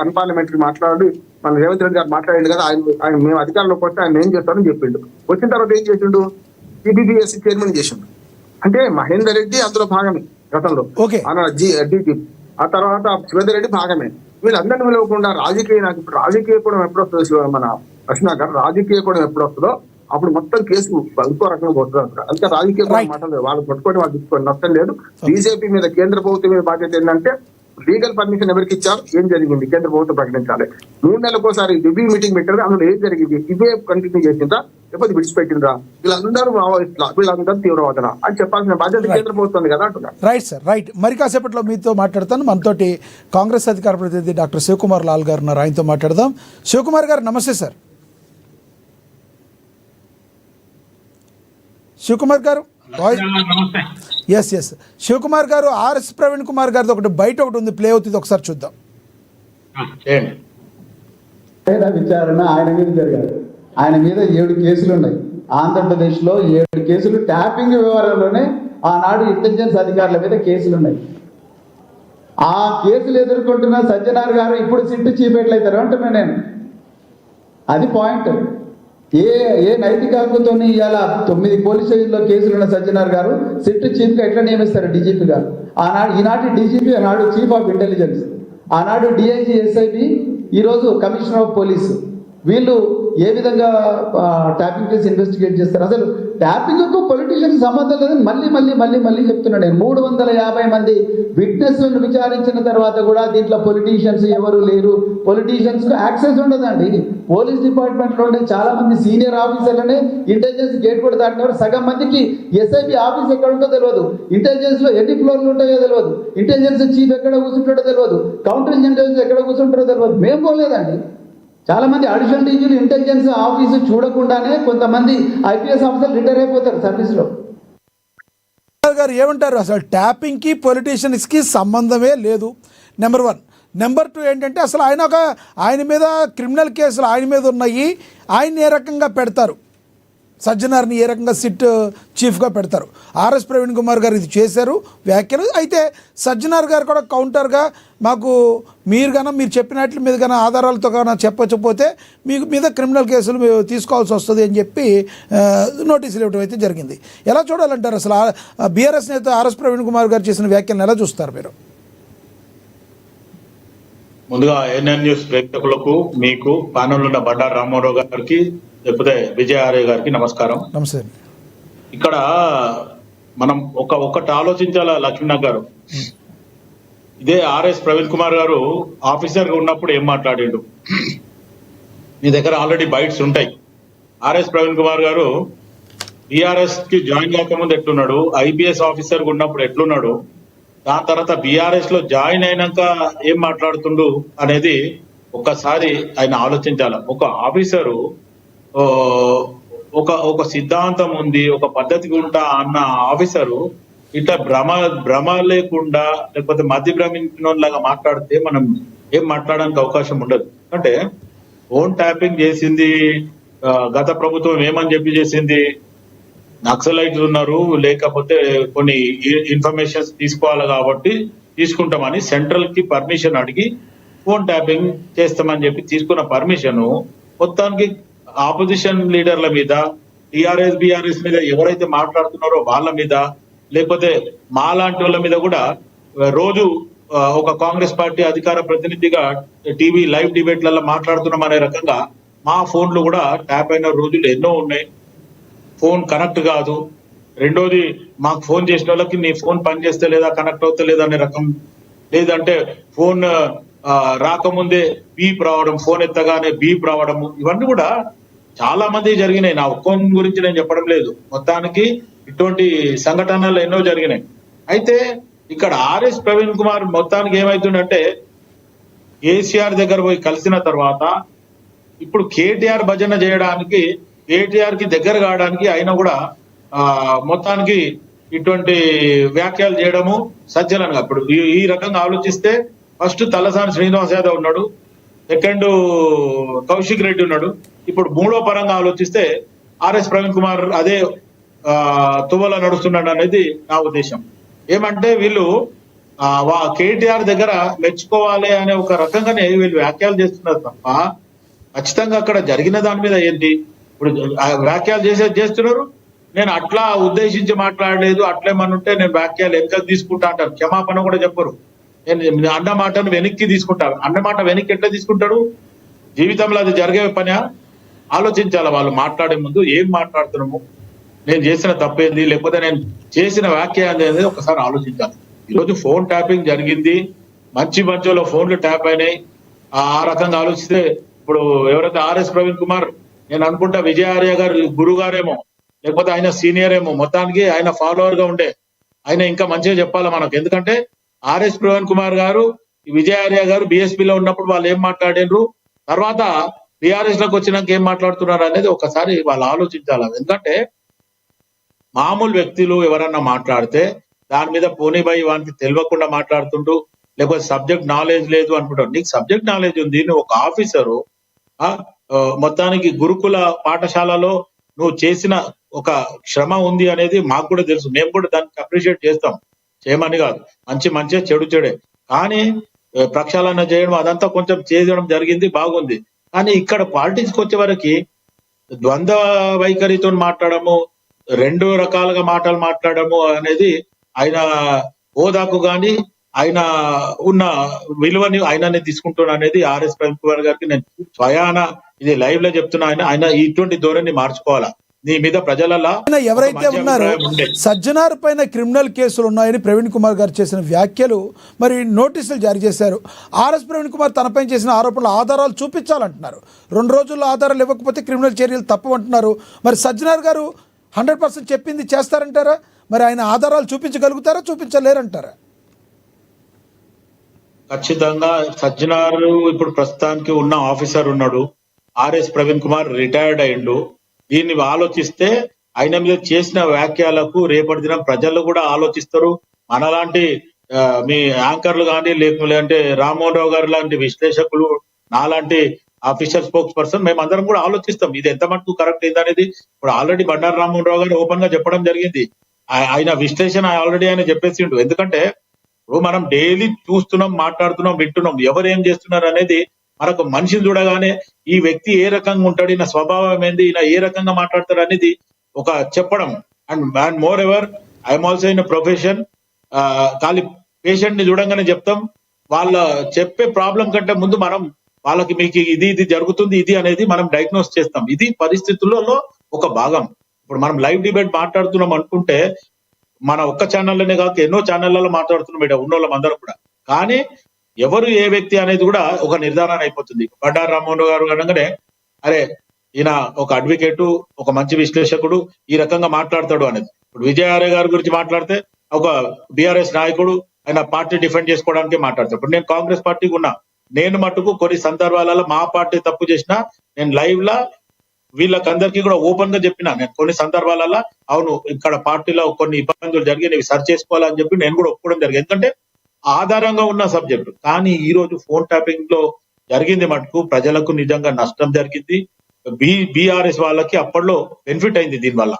అన్పార్లమెంటరీ మాట్లాడి మన రేవంత్ రెడ్డి గారు మాట్లాడిండు కదా. ఆయన మేము అధికారంలోకి వస్తే ఆయన ఏం చేస్తారని చెప్పిండు. వచ్చిన తర్వాత ఏం చేసిండు, సిబిబిఎస్సి చైర్మన్ చేసిండు. అంటే మహేందర్ రెడ్డి అందులో భాగమే గతంలో, డీజీపీ. ఆ తర్వాత శివధర్ రెడ్డి భాగమే. వీళ్ళందరినీ పిలవకుండా రాజకీయ కూడా ఎప్పుడు వస్తుందో, మన కృష్ణ గారు రాజకీయ కూడా ఎప్పుడు వస్తుందో అప్పుడు మొత్తం కేసు ఇంకో రకంగా పోతుంది. అంతే రాజకీయ మాటలు వాళ్ళు పట్టుకొని వాళ్ళు తీసుకోండి, నష్టం లేదు. బీజేపీ మీద కేంద్ర ప్రభుత్వం మీద బాధ్యత ఏంటంటే లీగల్ పర్మిషన్ ఎవరికి ఇచ్చారు, ఏం జరిగింది, కేంద్ర ప్రభుత్వం ప్రకటించాలి. 3 నెలలకోసారి రివ్యూ మీటింగ్ పెట్టారు, అందులో ఏం జరిగింది, ఇవే కంటిన్యూ చేసిందా లేకపోతే విడిచిపెట్టిందా, వీళ్ళందరూ మావోయిస్టులా, వీళ్ళందరూ తీవ్రవాదులా అని చెప్పాల్సిన బాధ్యత కేంద్ర ప్రభుత్వం కదా అంటున్నారు. Right sir, right. మరి కాసేపట్లో మీతో మాట్లాడతాను. మనతోటి కాంగ్రెస్ అధికార ప్రతినిధి డాక్టర్ శివకుమార్ లాల్ గారు ఉన్నారు, ఆయనతో మాట్లాడదాం. శివకుమార్ గారు నమస్తే సార్. శివకుమార్ గారు ఎస్ శివకుమార్ గారు, ఆర్ఎస్ ప్రవీణ్ కుమార్ గారిది ఒకటి బయట ఒకటి ఉంది, ప్లే అవుతుంది, ఒకసారి చూద్దాం. విచారణ ఆయన మీద జరగాలి. ఆయన మీద 7 కేసులు ఉన్నాయి. ఆంధ్రప్రదేశ్లో 7 కేసులు ట్యాపింగ్ వ్యవహారంలోనే ఆనాడు ఇంటెలిజెన్స్ అధికారుల మీద కేసులు ఉన్నాయి. ఆ కేసులు ఎదుర్కొంటున్న సజ్జనార్ గారు ఇప్పుడు సిట్టు చీఫ్ ఎట్లయితారు అంటున్నా నేను. అది పాయింట్. ఏ నైతిక హక్కుతో ఇవాళ 9 పోలీస్ స్టేషన్లో కేసులు ఉన్న సజ్జనార్ గారు సిట్ చీఫ్గా ఎట్లా నియమిస్తారు డీజీపీ గారు? ఈనాటి డీజీపీ, ఆనాడు చీఫ్ ఆఫ్ ఇంటెలిజెన్స్, ఆనాడు డిఐజీ, ఎస్ఐబి, ఈరోజు కమిషనర్ ఆఫ్ పోలీసు. వీళ్ళు ఏ విధంగా ట్యాపింగ్ కేసు ఇన్వెస్టిగేట్ చేస్తారు? అసలు ట్యాపింగ్కు పొలిటీషియన్స్ సంబంధం లేదని మళ్ళీ చెప్తున్నాను నేను. 350 మంది విట్నెస్లను విచారించిన తర్వాత కూడా దీంట్లో పొలిటీషియన్స్ ఎవరు లేరు. పొలిటీషియన్స్కు యాక్సెస్ ఉండదండి. పోలీస్ డిపార్ట్మెంట్లో ఉండే చాలా మంది సీనియర్ ఆఫీసర్లనే ఇంటెలిజెన్స్ గేట్ కూడా దాటినారు. సగం మందికి ఎస్ఐబి ఆఫీస్ ఎక్కడ ఉందో తెలియదు, ఇంటెలిజెన్స్లో ఎన్ని ఫ్లోర్లు ఉంటాయో తెలియదు, ఇంటెలిజెన్స్ చీఫ్ ఎక్కడ కూర్చుంటాడో తెలియదు, కౌంటర్ ఇంటెలిజెన్స్ ఎక్కడ కూర్చుంటారో తెలియదు. మేము పోలేదండి. చాలా మంది అడిషనల్ డీజీలు ఇంటెలిజెన్స్ ఆఫీసు చూడకుండానే కొంతమంది ఐపీఎస్ ఆఫీసర్లు రిటైర్ అయిపోతారు సర్వీస్లో. గారు ఏమంటారు? అసలు ట్యాపింగ్కి పొలిటీషియన్స్కి సంబంధమే లేదు, నెంబర్ 1. నెంబర్ 2 ఏంటంటే అసలు ఆయన మీద క్రిమినల్ కేసులు ఆయన మీద ఉన్నాయి, ఆయన ఏ రకంగా పెడతారు, సజ్జనార్ని ఏ రకంగా సిట్ చీఫ్గా పెడతారు? ఆర్ఎస్ ప్రవీణ్ కుమార్ గారు ఇది చేశారు వ్యాఖ్యలు. అయితే సజ్జనార్ గారు కూడా కౌంటర్గా మీరు చెప్పినట్లు మీద కానీ ఆధారాలతో కానీ చెప్పకపోతే మీకు మీద క్రిమినల్ కేసులు తీసుకోవాల్సి వస్తుంది అని చెప్పి నోటీసులు ఇవ్వడం అయితే జరిగింది. ఎలా చూడాలంటారు అసలు బీఆర్ఎస్ నేత ఆర్ఎస్ ప్రవీణ్ కుమార్ గారు చేసిన వ్యాఖ్యలను ఎలా చూస్తారు మీరు? ముందుగా ఏఎన్ఎన్ న్యూస్ ప్రేక్షకులకు, మీకు ప్యానెల్ ఉన్న బండారు రామారావు గారికి, లేకపోతే విజయ ఆర్య గారికి నమస్కారం. నమస్తే. ఇక్కడ మనం ఒకటి ఆలోచించాల లక్ష్మీనాథ్ గారు. ఇదే ఆర్ఎస్ ప్రవీణ్ కుమార్ గారు ఆఫీసర్ గా ఉన్నప్పుడు ఏం మాట్లాడిండు? మీ దగ్గర ఆల్రెడీ బైట్స్ ఉంటాయి. ఆర్ఎస్ ప్రవీణ్ కుమార్ గారు బీఆర్ఎస్ కి జాయిన్ కాకముందు ఎట్లున్నాడు, ఐపీఎస్ ఆఫీసర్ గా ఉన్నప్పుడు ఎట్లున్నాడు, దాని తర్వాత బీఆర్ఎస్ లో జాయిన్ అయినాక ఏం మాట్లాడుతుండు అనేది ఒక్కసారి ఆయన ఆలోచించాల. ఒక ఆఫీసరు ఒక సిద్ధాంతం ఉంది, ఒక పద్ధతిగా ఉంటా అన్న ఆఫీసరు ఇట్లా భ్రమ లేకుండా లేకపోతే మధ్య భ్రమించిన లాగా మాట్లాడితే మనం ఏం మాట్లాడడానికి అవకాశం ఉండదు. అంటే ఫోన్ ట్యాపింగ్ చేసింది గత ప్రభుత్వం ఏమని చెప్పి చేసింది, నక్సలైట్లు ఉన్నారు, లేకపోతే కొన్ని ఇన్ఫర్మేషన్స్ తీసుకోవాలి కాబట్టి తీసుకుంటామని సెంట్రల్ కి పర్మిషన్ అడిగి ఫోన్ ట్యాపింగ్ చేస్తామని చెప్పి తీసుకున్న పర్మిషన్ మొత్తానికి ఆపోజిషన్ లీడర్ల మీద, టిఆర్ఎస్ బిఆర్ఎస్ మీద ఎవరైతే మాట్లాడుతున్నారో వాళ్ళ మీద, లేకపోతే మా లాంటి వాళ్ళ మీద కూడా రోజు ఒక కాంగ్రెస్ పార్టీ అధికార ప్రతినిధిగా టీవీ లైవ్ డిబేట్లలో మాట్లాడుతున్నాం అనే రకంగా మా ఫోన్లు కూడా ట్యాప్ అయిన రోజులు ఎన్నో ఉన్నాయి. ఫోన్ కనెక్ట్ కాదు. రెండోది, మాకు ఫోన్ చేసిన వాళ్ళకి నీ ఫోన్ పనిచేస్తే లేదా కనెక్ట్ అవుతా లేదా అనే రకం, లేదంటే ఫోన్ రాకముందే బీప్ రావడం, ఫోన్ ఎత్తగానే బీప్ రావడము, ఇవన్నీ కూడా చాలా మంది జరిగినాయి. నా ఒక్కొక్క గురించి నేను చెప్పడం లేదు, మొత్తానికి ఇటువంటి సంఘటనలు ఎన్నో జరిగినాయి. అయితే ఇక్కడ ఆర్ఎస్ ప్రవీణ్ కుమార్ మొత్తానికి ఏమైతుందంటే కేసీఆర్ దగ్గర పోయి కలిసిన తర్వాత ఇప్పుడు కేటీఆర్ భజన చేయడానికి, కేటీఆర్ కి దగ్గర కావడానికి ఆయన కూడా మొత్తానికి ఇటువంటి వ్యాఖ్యలు చేయడము సజ్జనంగా. ఇప్పుడు ఈ రకంగా ఆలోచిస్తే ఫస్ట్ తలసాని శ్రీనివాస్ యాదవ్ ఉన్నాడు, సెకండ్ కౌశిక్ రెడ్డి ఉన్నాడు, ఇప్పుడు మూడో పరంగా ఆలోచిస్తే ఆర్ఎస్ ప్రవీణ్ కుమార్ అదే తువ్వల నడుస్తున్నాడు అనేది నా ఉద్దేశం. ఏమంటే వీళ్ళు కేటీఆర్ దగ్గర మెచ్చుకోవాలి అనే ఒక రకంగానే వీళ్ళు వ్యాఖ్యలు చేస్తున్నారు తప్ప ఖచ్చితంగా అక్కడ జరిగిన దాని మీద ఏంటి ఇప్పుడు వ్యాఖ్యలు చేస్తున్నారు. నేను అట్లా ఉద్దేశించి మాట్లాడలేదు, అట్లేమనుంటే నేను వ్యాఖ్యలు వెనక్కి తీసుకుంటా అంటారు, క్షమాపణ కూడా చెప్పరు. నేను అన్న మాటను వెనక్కి తీసుకుంటాను. అన్న మాట వెనక్కి ఎట్లా తీసుకుంటాడు? జీవితంలో అది జరిగే పని. ఆలోచించాలి వాళ్ళు మాట్లాడే ముందు, ఏం మాట్లాడుతున్నాము, నేను చేసిన తప్పేంది, లేకపోతే నేను చేసిన వ్యాఖ్య అనేది ఒకసారి ఆలోచించాలి. ఈరోజు ఫోన్ ట్యాపింగ్ జరిగింది, మంచి మంచిలో ఫోన్లు ట్యాప్ అయినాయి. ఆ రకంగా ఆలోచిస్తే ఇప్పుడు ఎవరైతే ఆర్ఎస్ ప్రవీణ్ కుమార్, నేను అనుకుంటా విజయ ఆర్య గారు గురువు గారేమో, లేకపోతే ఆయన సీనియర్ ఏమో, మొత్తానికి ఆయన ఫాలోవర్ గా ఉండే ఆయన ఇంకా మంచిగా చెప్పాలి మనకు. ఎందుకంటే ఆర్ఎస్ ప్రవీణ్ కుమార్ గారు, విజయ ఆర్య గారు బీఎస్పీలో ఉన్నప్పుడు వాళ్ళు ఏం మాట్లాడినరు, తర్వాత బీఆర్ఎస్ లోకి వచ్చినాక ఏం మాట్లాడుతున్నారు అనేది ఒకసారి వాళ్ళు ఆలోచించాలి. ఎందుకంటే మామూలు వ్యక్తులు ఎవరన్నా మాట్లాడితే దాని మీద పోనీబాయి వానికి తెలియకుండా మాట్లాడుతుంటూ, లేకపోతే సబ్జెక్ట్ నాలెడ్జ్ లేదు అనుకుంటారు. నీకు సబ్జెక్ట్ నాలెడ్జ్ ఉంది, నువ్వు ఒక ఆఫీసరు, మొత్తానికి గురుకుల పాఠశాలలో నువ్వు చేసిన ఒక శ్రమ ఉంది అనేది మాకు కూడా తెలుసు, మేము కూడా దానికి అప్రిషియేట్ చేస్తాం, చేయమని కాదు, మంచిగా చెడే. కానీ ప్రక్షాళన చేయడం అదంతా కొంచెం చేయడం జరిగింది, బాగుంది. కానీ ఇక్కడ పాలిటిక్స్కి వచ్చే వరకు ద్వంద్వ వైఖరితో మాట్లాడము, రెండు రకాలుగా మాటలు మాట్లాడము అనేది ఆయన హోదాకు గాని ఆయన ఉన్న విలువని ఆయననే తీసుకుంటున్నా అనేది ఆర్ఎస్ ప్రవీణ్ కుమార్ గారికి నేను స్వయాన ఇది లైవ్ లో చెప్తున్నా. ఆయన ఇటువంటి ధోరణి మార్చుకోవాలా. నీ మీద ప్రజలలో ఎవరైతే ఉన్నారో సజ్జనార్ పైన క్రిమినల్ కేసులు ఉన్నాయని ప్రవీణ్ కుమార్ గారు చేసిన వ్యాఖ్యలు, మరి నోటీసులు జారీ చేశారు. ఆర్ఎస్ ప్రవీణ్ కుమార్ తనపైన చేసిన ఆరోపణలు ఆధారాలు చూపించాలంటున్నారు. 2 రోజుల్లో ఆధారాలు ఇవ్వకపోతే క్రిమినల్ చర్యలు తప్పవంటున్నారు. మరి సజ్జనార్ గారు 100% చెప్పింది చేస్తారంటారా? మరి ఆయన ఆధారాలు చూపించగలుగుతారా, చూపించలేరంటారా? ఖచ్చితంగా సజ్జనారు ఇప్పుడు ప్రస్తుతానికి ఉన్న ఆఫీసర్ ఉన్నాడు, ఆర్ఎస్ ప్రవీణ్ కుమార్ రిటైర్డ్ అయ్యిండు. దీన్ని ఆలోచిస్తే ఆయన మీద చేసిన వ్యాఖ్యలకు రేపటి దినం ప్రజలు కూడా ఆలోచిస్తారు. మనలాంటి మీ యాంకర్లు కానీ, లేకుంటే రామ్మోహన్ రావు గారు లాంటి విశ్లేషకులు, నాలాంటి అఫీషియల్ స్పోక్స్ పర్సన్, మేమందరం కూడా ఆలోచిస్తాం ఇది ఎంత మటుకు కరెక్ట్ అయింది అనేది. ఇప్పుడు ఆల్రెడీ బండారు రామ్మోహన్ రావు గారు ఓపెన్ గా చెప్పడం జరిగింది, ఆయన విశ్లేషణ ఆల్రెడీ ఆయన చెప్పేసిండు. ఎందుకంటే ఇప్పుడు మనం డైలీ చూస్తున్నాం, మాట్లాడుతున్నాం, వింటున్నాం, ఎవరు ఏం చేస్తున్నారు అనేది మనకు మనిషిని చూడగానే ఈ వ్యక్తి ఏ రకంగా ఉంటాడు, ఈయన స్వభావం ఏంది, ఈయన ఏ రకంగా మాట్లాడతాడు అనేది ఒక చెప్పడం. And more ever I'm also in profession. ఖాళీ పేషెంట్ ని చూడంగానే చెప్తాం, వాళ్ళ చెప్పే ప్రాబ్లం కంటే ముందు మనం వాళ్ళకి మీకు ఇది జరుగుతుంది ఇది అనేది మనం డయాగ్నోస్ చేస్తాం. ఇది పరిస్థితులలో ఒక భాగం. ఇప్పుడు మనం లైవ్ డిబేట్ మాట్లాడుతున్నాం అనుకుంటే మన ఒక్క ఛానల్లోనే కాక ఎన్నో ఛానళ్లలో మాట్లాడుతున్నాం ఇక్కడ ఉన్న వాళ్ళం అందరం కూడా. కానీ ఎవరు ఏ వ్యక్తి అనేది కూడా ఒక నిర్ధారణ అయిపోతుంది. బండారు రామ్మోహన్ గారు అనగానే అరే ఈయన ఒక అడ్వకేటు, ఒక మంచి విశ్లేషకుడు, ఈ రకంగా మాట్లాడతాడు అనేది. ఇప్పుడు విజయార్య గారి గురించి మాట్లాడితే ఒక బీఆర్ఎస్ నాయకుడు, ఆయన పార్టీ డిఫెండ్ చేసుకోవడానికి మాట్లాడతాడు. ఇప్పుడు నేను కాంగ్రెస్ పార్టీకి ఉన్నా, నేను మటుకు కొన్ని సందర్భాలలో మా పార్టీ తప్పు చేసినా నేను లైవ్ లా వీళ్ళకందరికీ కూడా ఓపెన్ గా చెప్పినా, నేను కొన్ని సందర్భాలలో అవును ఇక్కడ పార్టీలో కొన్ని ఇబ్బందులు జరిగి సర్చ్ చేసుకోవాలని చెప్పి నేను కూడా ఒప్పుకోవడం జరిగింది. ఎందుకంటే ఆధారంగా ఉన్న సబ్జెక్టు. కానీ ఈ రోజు ఫోన్ ట్యాపింగ్ లో జరిగింది మటుకు ప్రజలకు నిజంగా నష్టం జరిగింది. బీఆర్ఎస్ వాళ్ళకి అప్పట్లో బెనిఫిట్ అయింది దీనివల్ల.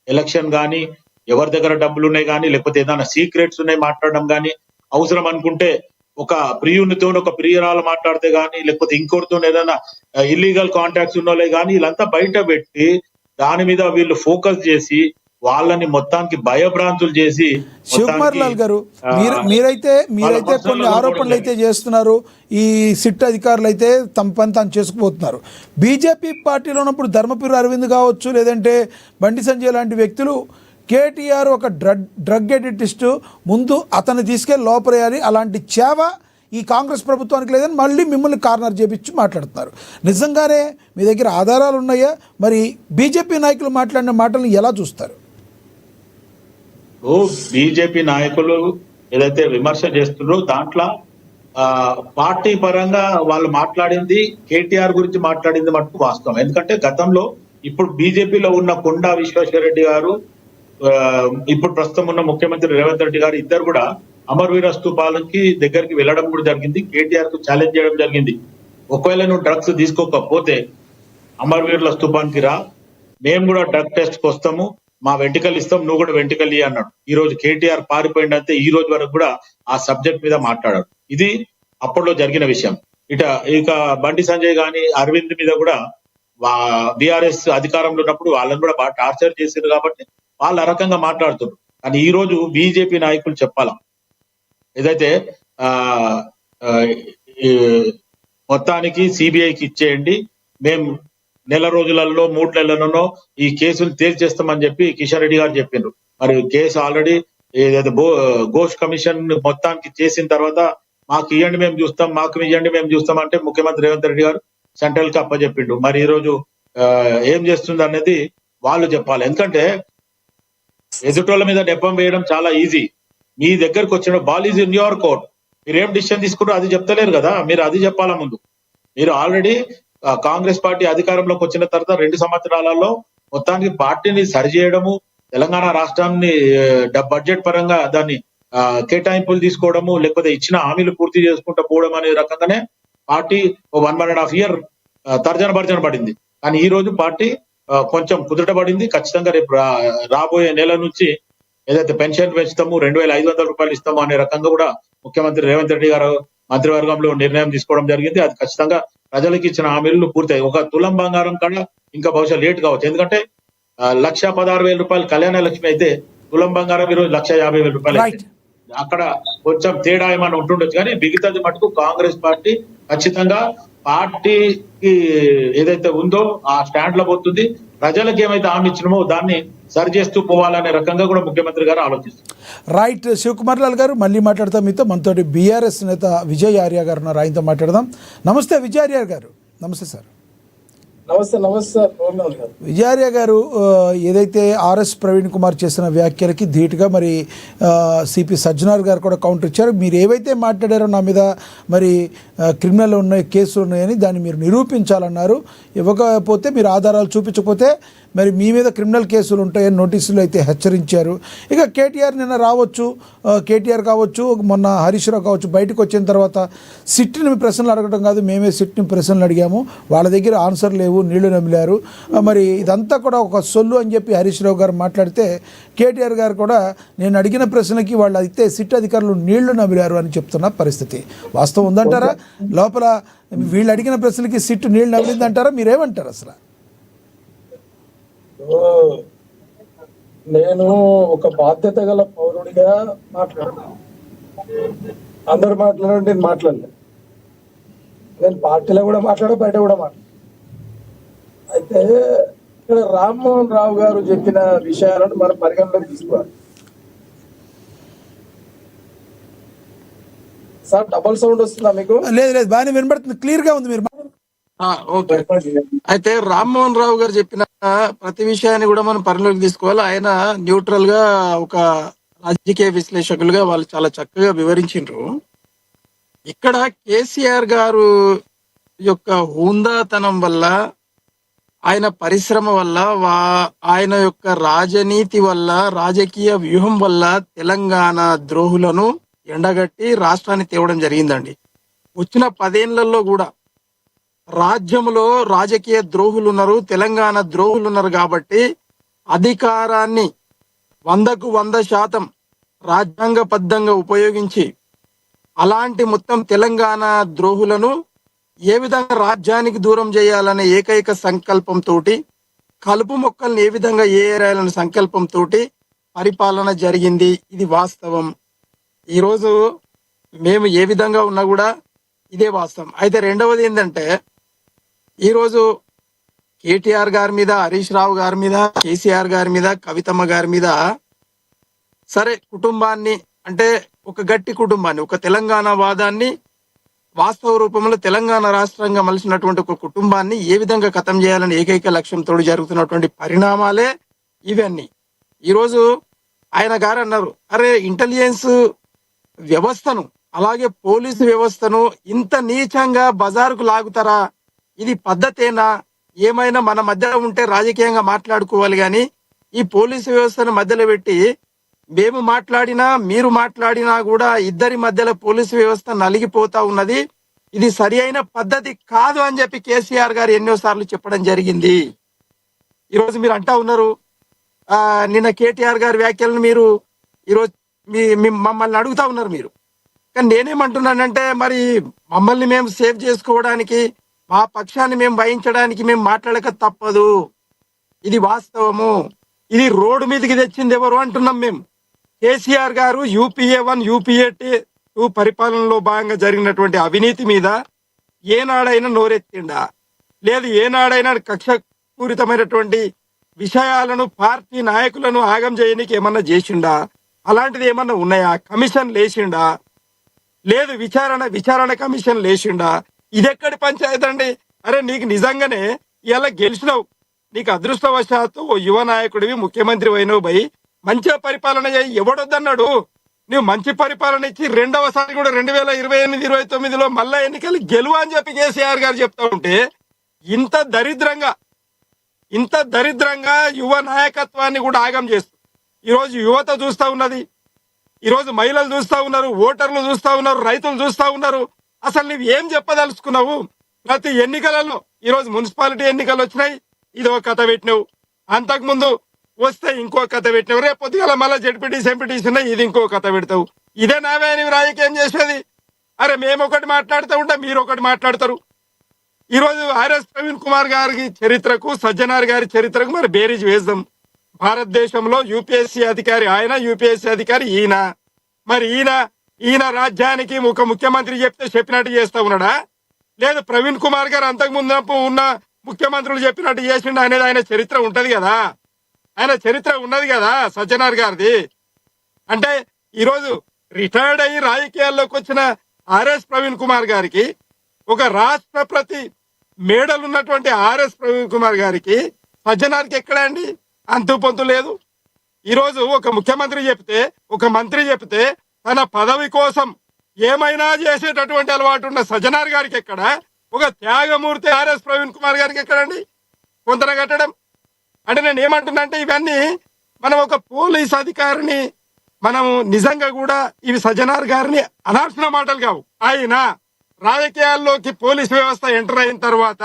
ఎలక్షన్ కానీ, ఎవరి దగ్గర డబ్బులు ఉన్నాయి కానీ, లేకపోతే ఏదైనా సీక్రెట్స్ ఉన్నాయి మాట్లాడడం కానీ, అవసరం అనుకుంటే ఒక ప్రియునితో ఒక ప్రియురాలు మాట్లాడితే గానీ, లేకపోతే ఇంకోటితో ఏదైనా ఇల్లీగల్ కాంటాక్ట్స్ ఉన్నోళ్ళే గానీ, వీళ్ళంతా బయట పెట్టి దాని మీద వీళ్ళు ఫోకస్ చేసి వాళ్ళని మొత్తానికి భయభ్రాంతులు చేసి శివకుమార్ లాల్ గారు, మీరైతే కొన్ని ఆరోపణలు అయితే చేస్తున్నారు. ఈ సిట్ అధికారులు అయితే తమ పని తాను చేసుకుపోతున్నారు. బీజేపీ పార్టీలో ఉన్నప్పుడు ధర్మపురి అరవింద్ కావచ్చు, లేదంటే బండి సంజయ్ లాంటి వ్యక్తులు కేటీఆర్ ఒక డ్రగ్ ఎడిటిస్టు, ముందు అతన్ని తీసుకెళ్ళి లోపరేయాలి, అలాంటి చేవ ఈ కాంగ్రెస్ ప్రభుత్వానికి లేదని మళ్ళీ మిమ్మల్ని కార్నర్ చేపించి మాట్లాడుతున్నారు. నిజంగానే మీ దగ్గర ఆధారాలు ఉన్నాయా? మరి బీజేపీ నాయకులు మాట్లాడిన మాటలను ఎలా చూస్తారు? బీజేపీ నాయకులు ఏదైతే విమర్శ చేస్తున్నారో దాంట్లో పార్టీ పరంగా వాళ్ళు మాట్లాడింది, కేటీఆర్ గురించి మాట్లాడింది మటుకు వాస్తవం. ఎందుకంటే గతంలో ఇప్పుడు బీజేపీలో ఉన్న కొండా విశ్వేశ్వరరెడ్డి గారు, ఇప్పుడు ప్రస్తుతం ఉన్న ముఖ్యమంత్రి రేవంత్ రెడ్డి గారు ఇద్దరు కూడా అమరవీర స్తూపాలకి దగ్గరికి వెళ్ళడం కూడా జరిగింది. కేటీఆర్ కు ఛాలెంజ్ చేయడం జరిగింది. ఒకవేళ నువ్వు డ్రగ్స్ తీసుకోకపోతే అమరవీరుల స్తూపానికి రా, మేము కూడా డ్రగ్ టెస్ట్ కి వస్తాము, మా వెంట్రుకలు ఇస్తాం, నువ్వు కూడా వెంట్రుకలు ఇయ్యి అన్నాడు. ఈ రోజు కేటీఆర్ పారిపోయిందంటే ఈ రోజు వరకు కూడా ఆ సబ్జెక్ట్ మీద మాట్లాడాడు. ఇది అప్పట్లో జరిగిన విషయం. ఇక బండి సంజయ్ గాని అరవింద్ మీద కూడా బీఆర్ఎస్ అధికారంలో ఉన్నప్పుడు వాళ్ళని కూడా బాగా టార్చర్ చేశారు కాబట్టి వాళ్ళు ఆ రకంగా మాట్లాడుతున్నారు. కానీ ఈ రోజు బీజేపీ నాయకులు చెప్పాలా, ఏదైతే మొత్తానికి సిబిఐకి ఇచ్చేయండి, మేము నెల రోజులలో 3 నెలలలో ఈ కేసులు తేల్చేస్తామని చెప్పి కిషన్ రెడ్డి గారు చెప్పిండ్రు. మరి కేసు ఆల్రెడీ ఏదైతే ఘోష్ కమిషన్ మొత్తానికి చేసిన తర్వాత మాకు ఇవ్వండి మేము చూస్తాం, మాకు ఇవ్వండి మేము చూస్తాం అంటే ముఖ్యమంత్రి రేవంత్ రెడ్డి గారు సెంట్రల్ కి అప్పచెప్పిండు. మరి ఈ రోజు ఏం చేస్తుంది అనేది వాళ్ళు చెప్పాలి. ఎందుకంటే ఎదుటోళ్ళ మీద నెపం వేయడం చాలా ఈజీ. మీ దగ్గరకు వచ్చిన ball is in your court, మీరు ఏం డిసిషన్ తీసుకుంటారో అది చెప్తలేరు కదా, మీరు అది చెప్పాలా ముందు. మీరు ఆల్రెడీ కాంగ్రెస్ పార్టీ అధికారంలోకి వచ్చిన తర్వాత 2 సంవత్సరాలలో మొత్తానికి పార్టీని సరిచేయడము, తెలంగాణ రాష్ట్రాన్ని బడ్జెట్ పరంగా దాన్ని కేటాయింపులు తీసుకోవడము, లేకపోతే ఇచ్చిన హామీలు పూర్తి చేసుకుంటూ పోవడం అనే రకంగానే పార్టీ 1.5 year తర్జన భర్జన పడింది. కానీ ఈ రోజు పార్టీ కొంచెం కుదుటపడింది. ఖచ్చితంగా రేపు రాబోయే నెల నుంచి ఏదైతే పెన్షన్ పెంచుతాము, 2,500 రూపాయలు ఇస్తాము అనే రకంగా కూడా ముఖ్యమంత్రి రేవంత్ రెడ్డి గారు మంత్రివర్గంలో నిర్ణయం తీసుకోవడం జరిగింది. అది ఖచ్చితంగా ప్రజలకు ఇచ్చిన హామీలు పూర్తయి ఒక తులం బంగారం కన్నా ఇంకా బహుశా లేట్ కావచ్చు. ఎందుకంటే 1,16,000 రూపాయలు కళ్యాణ లక్ష్మి అయితే తులం బంగారం ఈరోజు 1,50,000 రూపాయలు. అక్కడ కొంచెం తేడా ఏమైనా ఉంటుండొచ్చు, కానీ మిగతాది మటుకు కాంగ్రెస్ పార్టీ ఖచ్చితంగా పార్టీకి ఏదైతే ఉందో ఆ స్టాండ్ లో పోతుంది. ప్రజలకు ఏమైతే హామీ ఇచ్చినామో దాన్ని సరి చేస్తూ పోవాలనే రకంగా కూడా ముఖ్యమంత్రి గారు ఆలోచిస్తారు. రైట్, శివకుమార్ లాల్ గారు మళ్ళీ మాట్లాడతాం మీతో. మనతోటి బీఆర్ఎస్ నేత విజయ్ ఆర్య గారు ఉన్నారు, ఆయనతో మాట్లాడదాం. నమస్తే విజయ్ ఆర్య గారు. నమస్తే సార్. నమస్తే సార్. విజయార్య గారు, ఏదైతే ఆర్ఎస్ ప్రవీణ్ కుమార్ చేసిన వ్యాఖ్యలకి ధీటుగా మరి సిపి సజ్జనార్ గారు కూడా కౌంటర్ ఇచ్చారు. మీరు ఏవైతే మాట్లాడారో నా మీద మరి క్రిమినల్ ఉన్నాయి, కేసులు ఉన్నాయని దాన్ని మీరు నిరూపించాలన్నారు. ఇవ్వకపోతే మీరు ఆధారాలు చూపించకపోతే మరి మీ మీద క్రిమినల్ కేసులు ఉంటాయని నోటీసులు అయితే హెచ్చరించారు. ఇక కేటీఆర్ నిన్న రావచ్చు, కేటీఆర్ కావచ్చు, మొన్న హరీష్ రావు కావచ్చు, బయటకు వచ్చిన తర్వాత సిట్ని ప్రశ్నలు అడగడం కాదు, మేమే సిట్ని ప్రశ్నలు అడిగాము, వాళ్ళ దగ్గర ఆన్సర్ లేవు, నీళ్లు నమిలారు, మరి ఇదంతా కూడా ఒక సొల్లు అని చెప్పి హరీష్ రావు గారు మాట్లాడితే కేటీఆర్ గారు కూడా నేను అడిగిన ప్రశ్నకి వాళ్ళు అయితే సిట్ అధికారులు నీళ్లు నమిలారు అని చెప్తున్న పరిస్థితి వాస్తవం ఉందంటారా? లోపల వీళ్ళు అడిగిన ప్రశ్నలకి సిట్ నీళ్లు నమిలిందంటారా? మీరేమంటారు అసలు? నేను ఒక బాధ్యత గల పౌరుడిగా మాట్లాడుతున్నాను. అందరు మాట్లాడారు, నేను మాట్లాడలేదు. నేను పార్టీలో కూడా మాట్లాడా, బయట కూడా మాట్లాడు. అయితే ఇక్కడ రామ్మోహన్ రావు గారు చెప్పిన విషయాలను మనం పరిగణలోకి తీసుకోవాలి. సార్ డబల్ సౌండ్ వస్తుందా మీకు? లేదు లేదు, బాగానే వినబడుతుంది, క్లియర్ గా ఉంది. మీరు ఓకే. అయితే రామ్మోహన్ రావు గారు చెప్పిన ప్రతి విషయాన్ని కూడా మనం పరిలోకి తీసుకోవాలి. ఆయన న్యూట్రల్ గా ఒక రాజకీయ విశ్లేషకులుగా వాళ్ళు చాలా చక్కగా వివరించారు. ఇక్కడ కేసీఆర్ గారు యొక్క హుందాతనం వల్ల, ఆయన పరిశ్రమ వల్ల, ఆయన యొక్క రాజనీతి వల్ల, రాజకీయ వ్యూహం వల్ల తెలంగాణ ద్రోహులను ఎండగట్టి రాష్ట్రాన్ని తేవడం జరిగిందండి. వచ్చిన 10 ఏళ్లలో కూడా రాజ్యంలో రాజకీయ ద్రోహులు ఉన్నారు, తెలంగాణ ద్రోహులు ఉన్నారు. కాబట్టి అధికారాన్ని 100% రాజ్యాంగబద్ధంగా ఉపయోగించి అలాంటి మొత్తం తెలంగాణ ద్రోహులను ఏ విధంగా రాజ్యానికి దూరం చేయాలనే ఏకైక సంకల్పంతో, కలుపు మొక్కల్ని ఏ విధంగా ఏరాయాలనే సంకల్పంతో పరిపాలన జరిగింది. ఇది వాస్తవం. ఈరోజు మేము ఏ విధంగా ఉన్నా కూడా ఇదే వాస్తవం. అయితే రెండవది ఏంటంటే, ఈరోజు కేటీఆర్ గారి మీద, హరీష్ రావు గారి మీద, కేసీఆర్ గారి మీద, కవితమ్మ గారి మీద సరే కుటుంబాన్ని అంటే ఒక గట్టి కుటుంబాన్ని, ఒక తెలంగాణ వాదాన్ని వాస్తవ రూపంలో తెలంగాణ రాష్ట్రంగా మలిసినటువంటి ఒక కుటుంబాన్ని ఏ విధంగా ఖతం చేయాలని ఏకైక లక్ష్యంతో జరుగుతున్నటువంటి పరిణామాలే ఇవన్నీ. ఈరోజు ఆయన గారు అన్నారు, అరే ఇంటెలిజెన్స్ వ్యవస్థను అలాగే పోలీసు వ్యవస్థను ఇంత నీచంగా బజారుకు లాగుతారా? ఇది పద్ధతేనా? ఏమైనా మన మధ్యలో ఉంటే రాజకీయంగా మాట్లాడుకోవాలి, కానీ ఈ పోలీసు వ్యవస్థను మధ్యలో పెట్టి మేము మాట్లాడినా మీరు మాట్లాడినా కూడా ఇద్దరి మధ్యలో పోలీసు వ్యవస్థ నలిగిపోతా ఉన్నది. ఇది సరి అయిన పద్ధతి కాదు అని చెప్పి కేసీఆర్ గారు ఎన్నోసార్లు చెప్పడం జరిగింది. ఈరోజు మీరు అంటా ఉన్నారు, నిన్న కేటీఆర్ గారి వ్యాఖ్యలను మీరు ఈరోజు మమ్మల్ని అడుగుతా ఉన్నారు మీరు. కానీ నేనేమంటున్నానంటే, మరి మమ్మల్ని మేము సేవ్ చేసుకోవడానికి, మా పక్షాన్ని మేము వహించడానికి మేము మాట్లాడక తప్పదు. ఇది వాస్తవము. ఇది రోడ్డు మీదకి తెచ్చింది ఎవరు అంటున్నాం మేము. కేసీఆర్ గారు యూపీఏ 1 యూపీఏ 2 పరిపాలనలో భాగంగా జరిగినటువంటి అవినీతి మీద ఏనాడైనా నోరెత్తిండా? లేదు ఏనాడైనా కక్షపూరితమైనటువంటి విషయాలను పార్టీ నాయకులను ఆగం చేయడానికి ఏమన్నా చేసిండా? అలాంటిది ఏమన్నా ఉన్నాయా? కమిషన్ లేచిండా? లేదు విచారణ కమిషన్ లేచిండా? ఇదెక్కడి పంచాయతీ అండి? అరే నీకు నిజంగానే ఇలా గెలిచినావు, నీకు అదృష్టవశాత్తు ఓ యువ నాయకుడివి, ముఖ్యమంత్రి అయినవు భయ్, మంచిగా పరిపాలన చేయి. ఎవడొద్దన్నాడు? నువ్వు మంచి పరిపాలన ఇచ్చి రెండవసారి కూడా 2028, 29లో మళ్ళా ఎన్నికలు గెలువు అని చెప్పి కేసీఆర్ గారు చెప్తా ఉంటే, ఇంత దరిద్రంగా యువ నాయకత్వాన్ని కూడా ఆగం చేస్తూ ఈరోజు యువత చూస్తా ఉన్నది, ఈరోజు మహిళలు చూస్తా ఉన్నారు, ఓటర్లు చూస్తా ఉన్నారు, రైతులు చూస్తా ఉన్నారు. అసలు నువ్వు ఏం చెప్పదలుచుకున్నావు? ప్రతి ఎన్నికలలో ఈరోజు మున్సిపాలిటీ ఎన్నికలు వచ్చినాయి, ఇదో కథ పెట్టినావు. అంతకుముందు వస్తే ఇంకో కథ పెట్టినావు. రేపు పొద్దుగాల మళ్ళీ జడ్పీటీసీ ఎంపీటీసీ ఉన్నాయి, ఇది ఇంకో కథ పెడతావు. ఇదే నావే అని రాజకీయం చేసేది? అరే మేము ఒకటి మాట్లాడుతూ ఉంటే మీరు ఒకటి మాట్లాడతారు. ఈరోజు ఆర్ఎస్ ప్రవీణ్ కుమార్ గారి చరిత్రకు, సజ్జనార్ గారి చరిత్రకు మరి బేరీజ్ వేద్దాం. భారతదేశంలో యూపీఎస్సీ అధికారి ఆయన, యూపీఎస్సీ అధికారి ఈయన. మరి ఈయన రాజ్యానికి ఒక ముఖ్యమంత్రి చెప్తే చెప్పినట్టు చేస్తా ఉన్నాడా? లేదు ప్రవీణ్ కుమార్ గారు అంతకుముందు ఉన్న ముఖ్యమంత్రులు చెప్పినట్టు చేసిండు అనేది ఆయన చరిత్ర ఉంటది కదా, ఆయన చరిత్ర ఉన్నది కదా సజ్జనార్ గారిది. అంటే ఈరోజు రిటైర్డ్ అయ్యి రాజకీయాల్లోకి వచ్చిన ఆర్ఎస్ ప్రవీణ్ కుమార్ గారికి, ఒక రాష్ట్రపతి మేడలు ఉన్నటువంటి ఆర్ఎస్ ప్రవీణ్ కుమార్ గారికి, సజ్జనార్కి ఎక్కడ అండి అంతు పొంతు లేదు. ఈరోజు ఒక ముఖ్యమంత్రి చెప్తే, ఒక మంత్రి చెప్తే తన పదవి కోసం ఏమైనా చేసేటటువంటి అలవాటు ఉన్న సజ్జనార్ గారికి ఎక్కడ, ఒక త్యాగమూర్తి ఆర్ఎస్ ప్రవీణ్ కుమార్ గారికి ఎక్కడండి పొంతన కట్టడం? అంటే నేను ఏమంటున్నా అంటే, ఇవన్నీ మనం ఒక పోలీస్ అధికారిని మనం నిజంగా కూడా ఇవి సజ్జనార్ గారిని అనాల్సిన మాటలు కావు. ఆయన రాజకీయాల్లోకి పోలీస్ వ్యవస్థ ఎంటర్ అయిన తర్వాత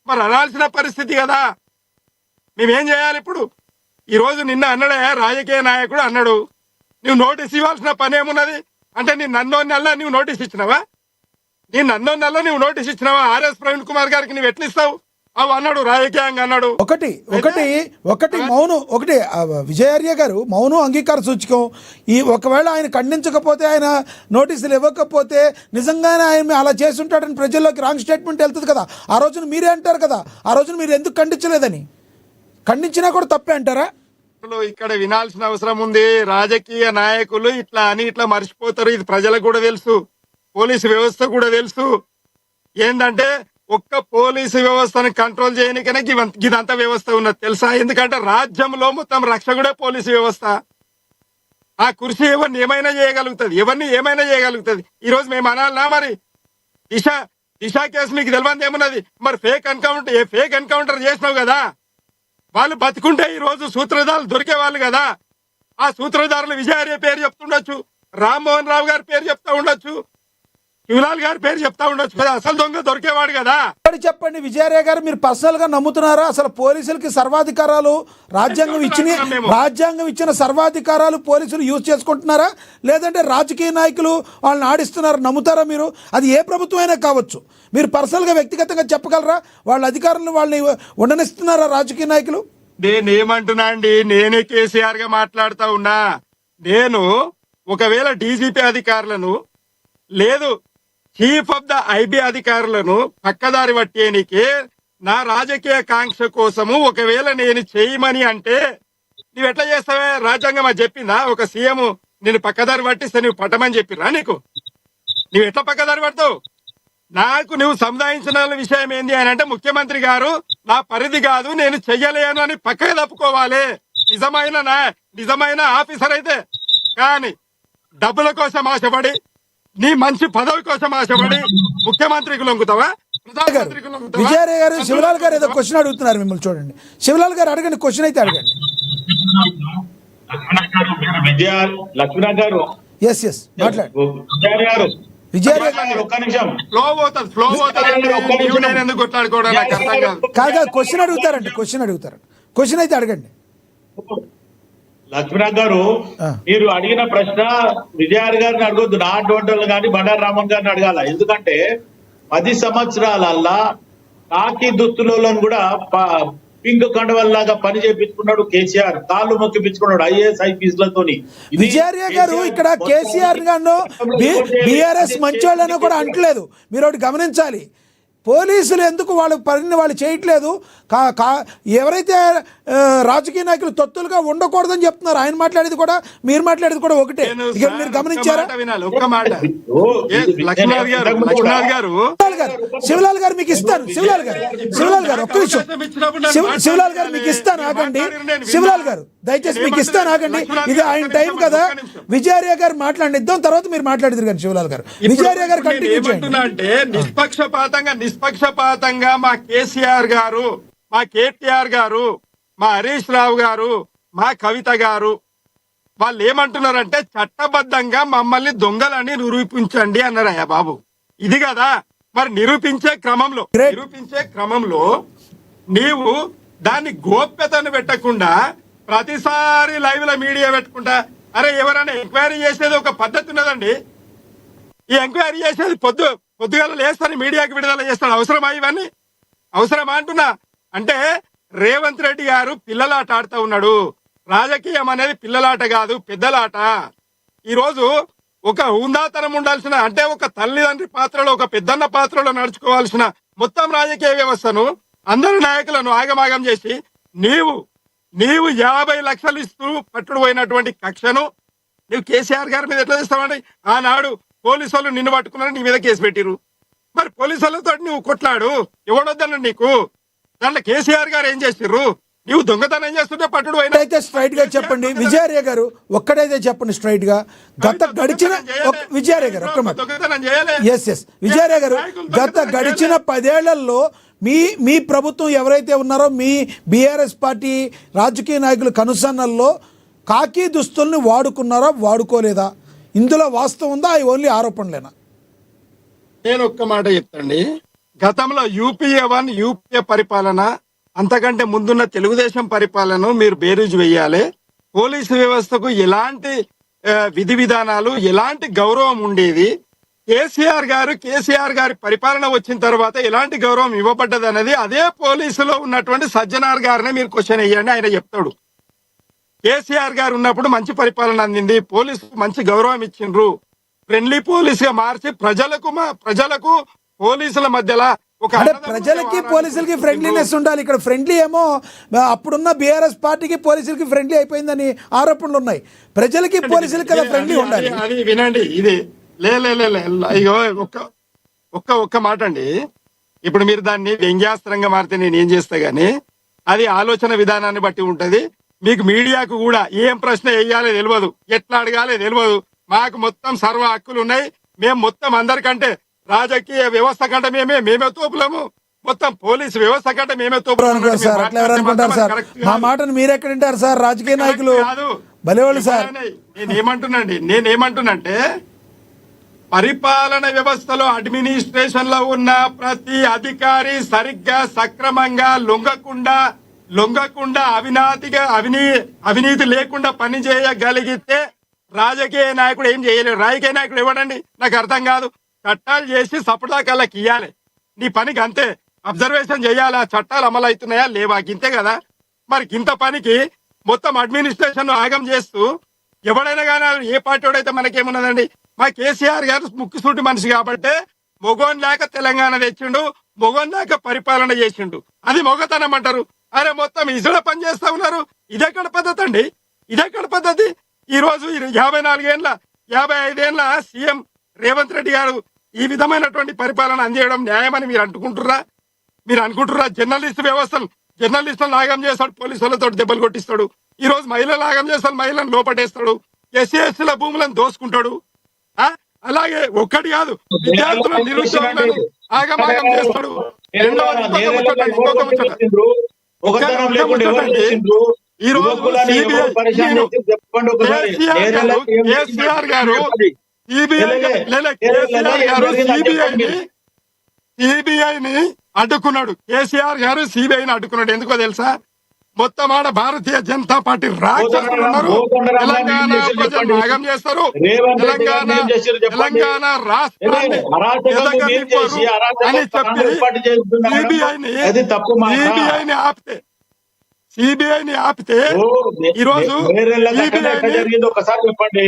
మరి అనాల్సిన పరిస్థితి కదా. మేమేం చేయాలి ఇప్పుడు? ఈ రోజు నిన్న అన్నాడే రాజకీయ నాయకుడు అన్నాడు, నువ్వు నోటీస్ ఇవ్వాల్సిన పని ఏమున్నది అంటే, నన్నో నెల నువ్వు నోటీస్ ఇచ్చినావా? నువ్వు నోటీస్ ఇచ్చినావా? ఆర్ఎస్ ప్రవీణ్ కుమార్ గారికి నువ్వు ఎట్లా ఇస్తావు? అవి అన్నాడు, రాజకీయంగా అన్నాడు. ఒకటి మౌనం, ఒకటి విజయార్య గారు మౌనం అంగీకార సూచకం. ఈ ఒకవేళ ఆయన ఖండించకపోతే, ఆయన నోటీసులు ఇవ్వకపోతే నిజంగానే ఆయన అలా చేస్తుంటాడని ప్రజల్లోకి రాంగ్ స్టేట్మెంట్ వెళ్తుంది కదా. ఆ రోజున మీరే అంటారు కదా, ఆ రోజున మీరు ఎందుకు ఖండించలేదని. ఖండించినా కూడా తప్పే అంటారా? ఇక్కడ వినాల్సిన అవసరం ఉంది. రాజకీయ నాయకులు ఇట్లా మర్చిపోతారు. ఇది ప్రజలకు కూడా తెలుసు, పోలీసు వ్యవస్థ కూడా తెలుసు. ఏంటంటే ఒక్క పోలీసు వ్యవస్థను కంట్రోల్ చేయడానికనే ఇదంతా వ్యవస్థ ఉన్నది తెలుసా? ఎందుకంటే రాజ్యంలో మొత్తం రక్షకుడే పోలీసు వ్యవస్థ. ఆ కుర్చీ ఎవరిని ఏమైనా చేయగలుగుతుంది. ఈ రోజు మేము అనాలనా మరి? దిశ కేసు మీకు తెలియదు ఏమున్నది? మరి ఫేక్ ఎన్కౌంటర్ చేసినావు కదా, వాళ్ళు బతుకుంటే ఈ రోజు సూత్రధారులు దొరికే వాళ్ళు కదా. ఆ సూత్రధారులు విజయార్య పేరు చెప్తుండొచ్చు, రామ్మోహన్ రావు గారి పేరు చెప్తా ఉండొచ్చు, శివలాల్ గారి పేరు చెప్తా ఉండొచ్చు కదా, అసలు దొంగ దొరికేవాడు కదా. ఇప్పుడు చెప్పండి విజయరాయ గారు, మీరు పర్సనల్ గా నమ్ముతున్నారా అసలు పోలీసులకి సర్వాధికారాలు రాజ్యాంగం ఇచ్చిన సర్వాధికారాలు పోలీసులు యూజ్ చేసుకుంటున్నారా, లేదంటే రాజకీయ నాయకులు వాళ్ళని ఆడిస్తున్నారా? నమ్ముతారా మీరు? అది ఏ ప్రభుత్వం అయినా కావచ్చు. మీరు పర్సనల్ గా వ్యక్తిగతంగా చెప్పగలరా వాళ్ళ అధికారులను వాళ్ళని ఉండనిస్తున్నారా రాజకీయ నాయకులు? నేనేమంటున్నా అండి, నేనే కేసీఆర్ గా మాట్లాడుతా ఉన్నా. నేను ఒకవేళ డీజీపీ అధికారులను లేదు చీఫ్ ఆఫ్ ద ఐబీ అధికారులను పక్కదారి పట్టేనికి నా రాజకీయ కాంక్ష కోసము ఒకవేళ నేను చేయమని అంటే నువ్వు ఎట్లా చేస్తావే? రాజ్యాంగం అది చెప్పిందా? ఒక సీఎం నేను పక్కదారి పట్టిస్తే నువ్వు పట్టమని చెప్పిరా నీకు? నువ్వు ఎట్లా పక్కదారి పడతావు? నాకు నువ్వు సముదాయించిన విషయం ఏంది అని అంటే ముఖ్యమంత్రి గారు నా పరిధి కాదు, నేను చెయ్యలేను అని పక్కగా తప్పుకోవాలి. నిజమైన ఆఫీసర్ అయితే. కానీ డబ్బుల కోసం ఆశపడి, నీ మంచి పదవి కోసం ఆశపడి ముఖ్యమంత్రికి లొంగుతావా? ప్రధానమంత్రికి లొంగుతావా? విజయరాయ గారు, శివలాల్ గారు ఏదో క్వశ్చన్ అడుగుతున్నారు మిమ్మల్ని. చూడండి శివలాల్ గారు, అడగండి, క్వశ్చన్ అయితే అడగండి. లక్ష్మీనాథ్ గారు ఎస్ మాట్లాడు. విజయరాయ గారు ఒక్క నిమిషం. ఫ్లో పోతుంది. నేను ఎందుకు కొట్లాడుకోవడం నాకు అర్థం కాదు. కాదు, క్వశ్చన్ అడుగుతారండి, క్వశ్చన్ అయితే అడగండి. లక్ష్మీనాథ్ గారు, ఆ. మీరు అడిగిన ప్రశ్న విజయరాయ గారిని అడగొద్దు, నా అటువంటి కానీ బండారు రామన్ గారిని అడగాల. ఎందుకంటే 10 సంవత్సరాలల్లా కాకి దుస్తులను కూడా పింక్ కండవల్లాగా పని చేపించుకున్నాడు కేసీఆర్. కాళ్ళు మొక్కిపించుకున్నాడు ఐఏఎస్ ఐపీఎస్లతోని. విజయరాయ గారు, ఇక్కడ కేసీఆర్ గాను బీఆర్ఎస్ మంచోళ్ళని కూడా అంటలేదు. మీరు ఒకటి గమనించాలి. పోలీసులు ఎందుకు వాళ్ళ పనిని వాళ్ళు చేయట్లేదు? ఎవరైతే రాజకీయ నాయకులు తొత్తులుగా ఉండకూడదని చెప్తున్నారు. ఆయన మాట్లాడేది కూడా మీరు మాట్లాడేది కూడా ఒకటే. ఇక మీరు గమనించారా? ఒక్క మాట లక్ష్మీనాథ్ గారు శివలాల్ గారు మీకు ఇస్తాను. శివలాల్ గారు ఒక్క నిమిషం. శివలాల్ గారు మీకు ఇస్తాను, ఆగండి. శివలాల్ గారు దయచేసి మీకు ఇస్తాను, ఆగండి. ఇది ఆయన టైం కదా. విజయరాయ గారు మాట్లాడిద్దాం, తర్వాత మీరు మాట్లాడేది కానీ శివలాల్ గారు. విజయరాయ గారు కంటిన్యూ చేయండి. అంటే నిష్పక్షపాతంగా మా కేసీఆర్ గారు, మా కేటీఆర్ గారు, మా హరీష్ రావు గారు, మా కవిత గారు వాళ్ళు ఏమంటున్నారంటే చట్టబద్ధంగా మమ్మల్ని దొంగలని నిరూపించండి అన్నారయ్యా బాబు. ఇది కదా మరి నిరూపించే క్రమంలో నీవు దాన్ని గోప్యతను పెట్టకుండా ప్రతిసారి లైవ్ లో మీడియా పెట్టుకుంటా, అరే ఎవరైనా ఎంక్వైరీ చేసేది ఒక పద్ధతి ఉన్నదండి. ఈ ఎంక్వైరీ చేసేది పొద్దుగాల లేస్తాను మీడియాకి విడుదల చేస్తాడు. అవసరమా ఇవన్నీ? అవసరమా అంటున్నా. అంటే రేవంత్ రెడ్డి గారు పిల్లలాట ఆడుతూ ఉన్నాడు. రాజకీయం అనేది పిల్లలాట కాదు, పెద్దలాట. ఈరోజు ఒక హుందాతనం ఉండాల్సిన, అంటే ఒక తల్లిదండ్రి పాత్రలో, ఒక పెద్దన్న పాత్రలో నడుచుకోవాల్సిన మొత్తం రాజకీయ వ్యవస్థను అందరు నాయకులను ఆగమాగం చేసి నీవు 50 లక్షలు ఇస్తూ పట్టుడు పోయినటువంటి కక్షను నువ్వు కేసీఆర్ గారి మీద ఎట్లా చేస్తావండి? ఆనాడు పోలీసు వాళ్ళు నిన్ను పట్టుకున్నారు, నీ మీద కేసు పెట్టిరు. మరి పోలీసులతో నువ్వు కొట్లాడు, ఎవడొద్దన్న నీకు? దాంట్లో కేసీఆర్ గారు ఏం చేసిర్రు? నువ్వు దొంగతనం చేస్తుంటే పట్టుడు అయితే స్ట్రైట్ గా చెప్పండి విజయరాయ గారు, ఒక్కడైతే చెప్పండి స్ట్రైట్ గా. విజయరాయ గారు ఒక్క మాట. విజయరాయ గారు, గత గడిచిన 10 ఏళ్లలో మీ ప్రభుత్వం ఎవరైతే ఉన్నారో మీ బీఆర్ఎస్ పార్టీ రాజకీయ నాయకుల కనుసన్నల్లో కాకి దుస్తుల్ని వాడుకున్నారా, వాడుకోలేదా? ఇందులో వాస్తవం ఉందా? అవి ఓన్లీ ఆరోపణలేనా? నేను ఒక్క మాట చెప్తాండి. గతంలో యూపీఏ 1 యూపీఏ పరిపాలన, అంతకంటే ముందున్న తెలుగుదేశం పరిపాలన మీరు బేరీజు వేయాలి. పోలీసు వ్యవస్థకు ఎలాంటి విధి విధానాలు, ఎలాంటి గౌరవం ఉండేది, కేసీఆర్ గారి పరిపాలన వచ్చిన తర్వాత ఎలాంటి గౌరవం ఇవ్వబడ్డది అనేది అదే పోలీసులో ఉన్నటువంటి సజ్జనార్ గారినే మీరు క్వశ్చన్ వేయండి, ఆయన చెప్తాడు. కేసీఆర్ గారు ఉన్నప్పుడు మంచి పరిపాలన అందింది, పోలీసు మంచి గౌరవం ఇచ్చిండ్రు, ఫ్రెండ్లీ పోలీస్ గా మార్చి ప్రజలకు పోలీసుల మధ్యలో అంటే ప్రజలకి పోలీసులకి ఫ్రెండ్లీనెస్ ఉండాలి. ఇక్కడ ఫ్రెండ్లీ ఏమో అప్పుడున్న బీఆర్ఎస్ పార్టీకి పోలీసులకి ఫ్రెండ్లీ అయిపోయిందని ఆరోపణలు ఉన్నాయి. ప్రజలకి పోలీసులకి కదా ఫ్రెండ్లీ ఉండాలి. అది వినండి, ఇది అయ్యో ఒక్క మాట అండి. ఇప్పుడు మీరు దాన్ని వ్యంగ్యాస్త్రంగా మారితే నేను ఏం చేస్తా గానీ అది ఆలోచన విధానాన్ని బట్టి ఉంటది. మీకు మీడియాకు కూడా ఏం ప్రశ్న వేయాలో తెలియదు, ఎట్లా అడగాలో తెలియదు. మాకు మొత్తం సర్వ హక్కులు ఉన్నాయి. మేము మొత్తం అందరికంటే రాజకీయ వ్యవస్థ కంటే మేమే తోపులము, మొత్తం పోలీసు వ్యవస్థ కంటే మేమే తోపులు సార్. అట్లా ఎవరు అనుకుంటారు సార్? మా మాటను మీరెక్కడ వింటారు సార్? రాజకీయ నాయకులు భలేవాళ్ళు సార్. నేనేమంటున్నాంటే పరిపాలన వ్యవస్థలో అడ్మినిస్ట్రేషన్ లో ఉన్న ప్రతి అధికారి సరిగ్గా సక్రమంగా లొంగకుండా అవినీతి లేకుండా పని చేయగలిగితే రాజకీయ నాయకుడు ఏం చేయలేడు. రాజకీయ నాయకుడు ఇవ్వడండి, నాకు అర్థం కాదు. చట్టాలు చేసి సపడాకల్లాకి ఇయ్యాలి, నీ పనికి అంతే. అబ్జర్వేషన్ చేయాలి, ఆ చట్టాలు అమలు అవుతున్నాయా లేవా, గింతే కదా. మరి ఇంత పనికి మొత్తం అడ్మినిస్ట్రేషన్ ఆగం చేస్తూ ఎవడైనా కానీ ఏ పార్టీ వాడైతే మనకేమున్నదండి. మా కేసీఆర్ గారు ముక్కుసూటి మనిషి కాబట్టి మొగోన్ లేక తెలంగాణ తెచ్చిండు, మొగోన్ లేక పరిపాలన చేసిండు. అది మొగతనం అంటారు. అరే మొత్తం ఇసుడ పని చేస్తా ఉన్నారు. ఇదెక్కడ పద్ధతి అండి, ఇదెక్కడ పద్ధతి? ఈ రోజు 54 ఏళ్ళ 55 ఏళ్ళ సీఎం రేవంత్ రెడ్డి గారు ఈ విధమైనటువంటి పరిపాలన అందించడం న్యాయమని మీరు అనుకుంటుర్రా? జర్నలిస్టులు లాగం చేస్తాడు, పోలీసులతో దెబ్బలు కొట్టిస్తాడు. ఈ రోజు మహిళలు లాగం చేస్తాడు, మహిళలను లోపటేస్తాడు, ఎస్సీ ఎస్టీల భూములను దోసుకుంటాడు. అలాగే ఒక్కటి కాదు, విద్యార్థులు నిరుద్యోగులను ఆగమాగం చేస్తాడు. ఈ రోజు కేసీఆర్ గారు సిబిఐని అడ్డుకున్నాడు. కేసీఆర్ గారు సిబిఐని అడ్డుకున్నాడు. ఎందుకో తెలుసా? మొత్తం ఆడ భారతీయ జనతా పార్టీ రాక్షసులు ఉన్నారు. తెలంగాణ ప్రజలు నాగం చేస్తారు. తెలంగాణ రాష్ట్రాన్ని ఎదగనివ్వరు అని చెప్పి సిబిఐని ఆపితే ఈరోజు జరిగింది ఒకసారి చెప్పండి.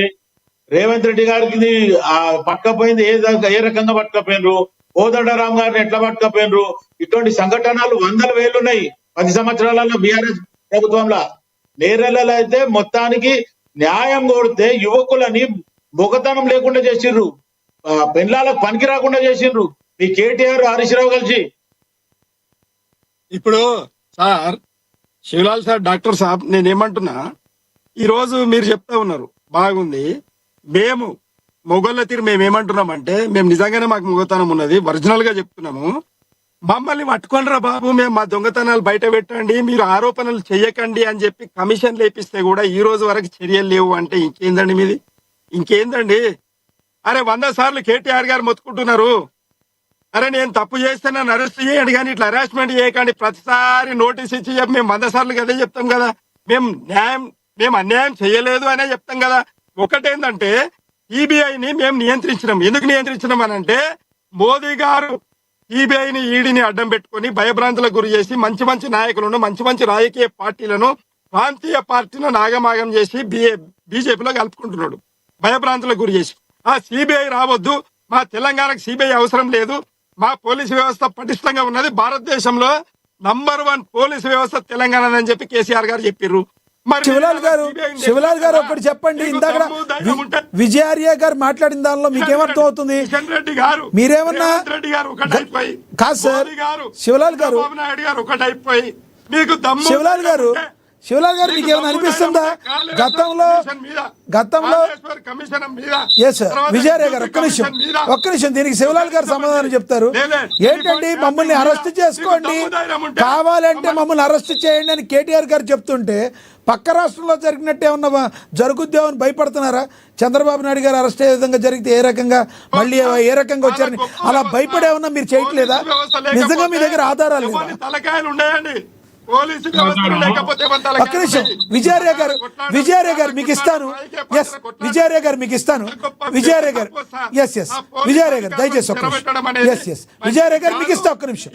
రేవంత్ రెడ్డి గారికి పట్టకపోయింది ఏ రకంగా పట్టకపోయినరు, కోదండరామ్ గారిని ఎట్లా పట్టకపోయినరు, ఇటువంటి సంఘటనలు 100,000 ఉన్నాయి 10 సంవత్సరాలలో బీఆర్ఎస్ ప్రభుత్వంలో. నేరెళ్ళలో అయితే మొత్తానికి న్యాయం కోరితే యువకులని మొగతనం లేకుండా చేసిండ్రు, పెండ్లాలకు పనికి రాకుండా చేసిండ్రు మీ కేటీఆర్ హరీష్ రావు కలిసి. ఇప్పుడు సార్ శివలాల్ సార్, డాక్టర్ సాబ్, నేనేమంటున్నా, ఈ రోజు మీరు చెప్తా ఉన్నారు బాగుంది. మేము మొగోళ్ళ తీరు మేమేమంటున్నామంటే, మేము నిజంగానే మాకు మొగతనం ఉన్నది, ఒరిజినల్ గా చెప్తున్నాము. మమ్మల్ని పట్టుకోండిరా బాబు, మేము మా దొంగతనాలు బయట పెట్టండి, మీరు ఆరోపణలు చెయ్యకండి అని చెప్పి కమిషన్ లేపిస్తే కూడా ఈ రోజు వరకు చర్యలు లేవు అంటే ఇంకేందండి మీది, ఇంకేందండి? అరే 100 సార్లు కేటీఆర్ గారు మొత్తుకుంటున్నారు, అరే నేను తప్పు చేస్తే నన్ను అరెస్ట్ చేయండి కానీ ఇట్లా హరాస్మెంట్ చేయకండి. ప్రతిసారి నోటీస్ ఇచ్చి మేము 100 సార్లు అదే చెప్తాం కదా, మేము అన్యాయం చేయలేదు అనే చెప్తాం కదా. ఒకటేందంటే సిబిఐని మేము నియంత్రించినాం. ఎందుకు నియంత్రించినాం అని అంటే, మోదీ గారు సిబిఐని ఈడీని అడ్డం పెట్టుకుని భయభ్రాంతులకు గురి చేసి మంచి నాయకులను మంచి రాజకీయ పార్టీలను ప్రాంతీయ పార్టీలను ఆగమాగం చేసి బీజేపీలో కలుపుకుంటున్నాడు, భయభ్రాంతులకు గురి చేసి. ఆ సిబిఐ రావద్దు, మా తెలంగాణకు సిబిఐ అవసరం లేదు, మా పోలీసు వ్యవస్థ పటిష్టంగా ఉన్నది, భారతదేశంలో నంబర్ 1 పోలీసు వ్యవస్థ తెలంగాణ అని చెప్పి కేసీఆర్ గారు చెప్పిర్రు. శివలాల్ గారు ఒకటి చెప్పండి. ఇందాక విజయార్య గారు మాట్లాడిన దానిలో మీకేమర్థం అవుతుంది? మీరేమన్నా కాదు సార్, శివలాల్ గారు శివలాల్ గారు మీకు ఏమైనా అనిపిస్తుందా? గతంలో ఎస్ సార్, విజయార్య గారు ఒక్క నిమిషం దీనికి శివలాల్ గారు సమాధానం చెప్తారు. ఏంటండి, మమ్మల్ని అరెస్ట్ చేసుకోండి, కావాలంటే మమ్మల్ని అరెస్ట్ చేయండి అని కేటీఆర్ గారు చెప్తుంటే పక్క రాష్ట్రంలో జరిగినట్టు ఏమన్నా జరుగుద్దేమని భయపడుతున్నారా? చంద్రబాబు నాయుడు గారు అరెస్ట్ అయ్యే విధంగా జరిగితే ఏ రకంగా మళ్ళీ ఏ రకంగా వచ్చారని అలా భయపడేమన్నా మీరు చేయట్లేదా? నిజంగా మీ దగ్గర ఆధారాలు ఒక్క నిమిషం విజయార్య గారు మీకు ఇస్తాను. ఎస్ విజయార్య గారు మీకు ఇస్తాను. విజయార్య గారు దయచేసి ఒక్క నిమిషం. ఎస్ విజయార్య గారు మీకు ఇస్తా, ఒక్క నిమిషం.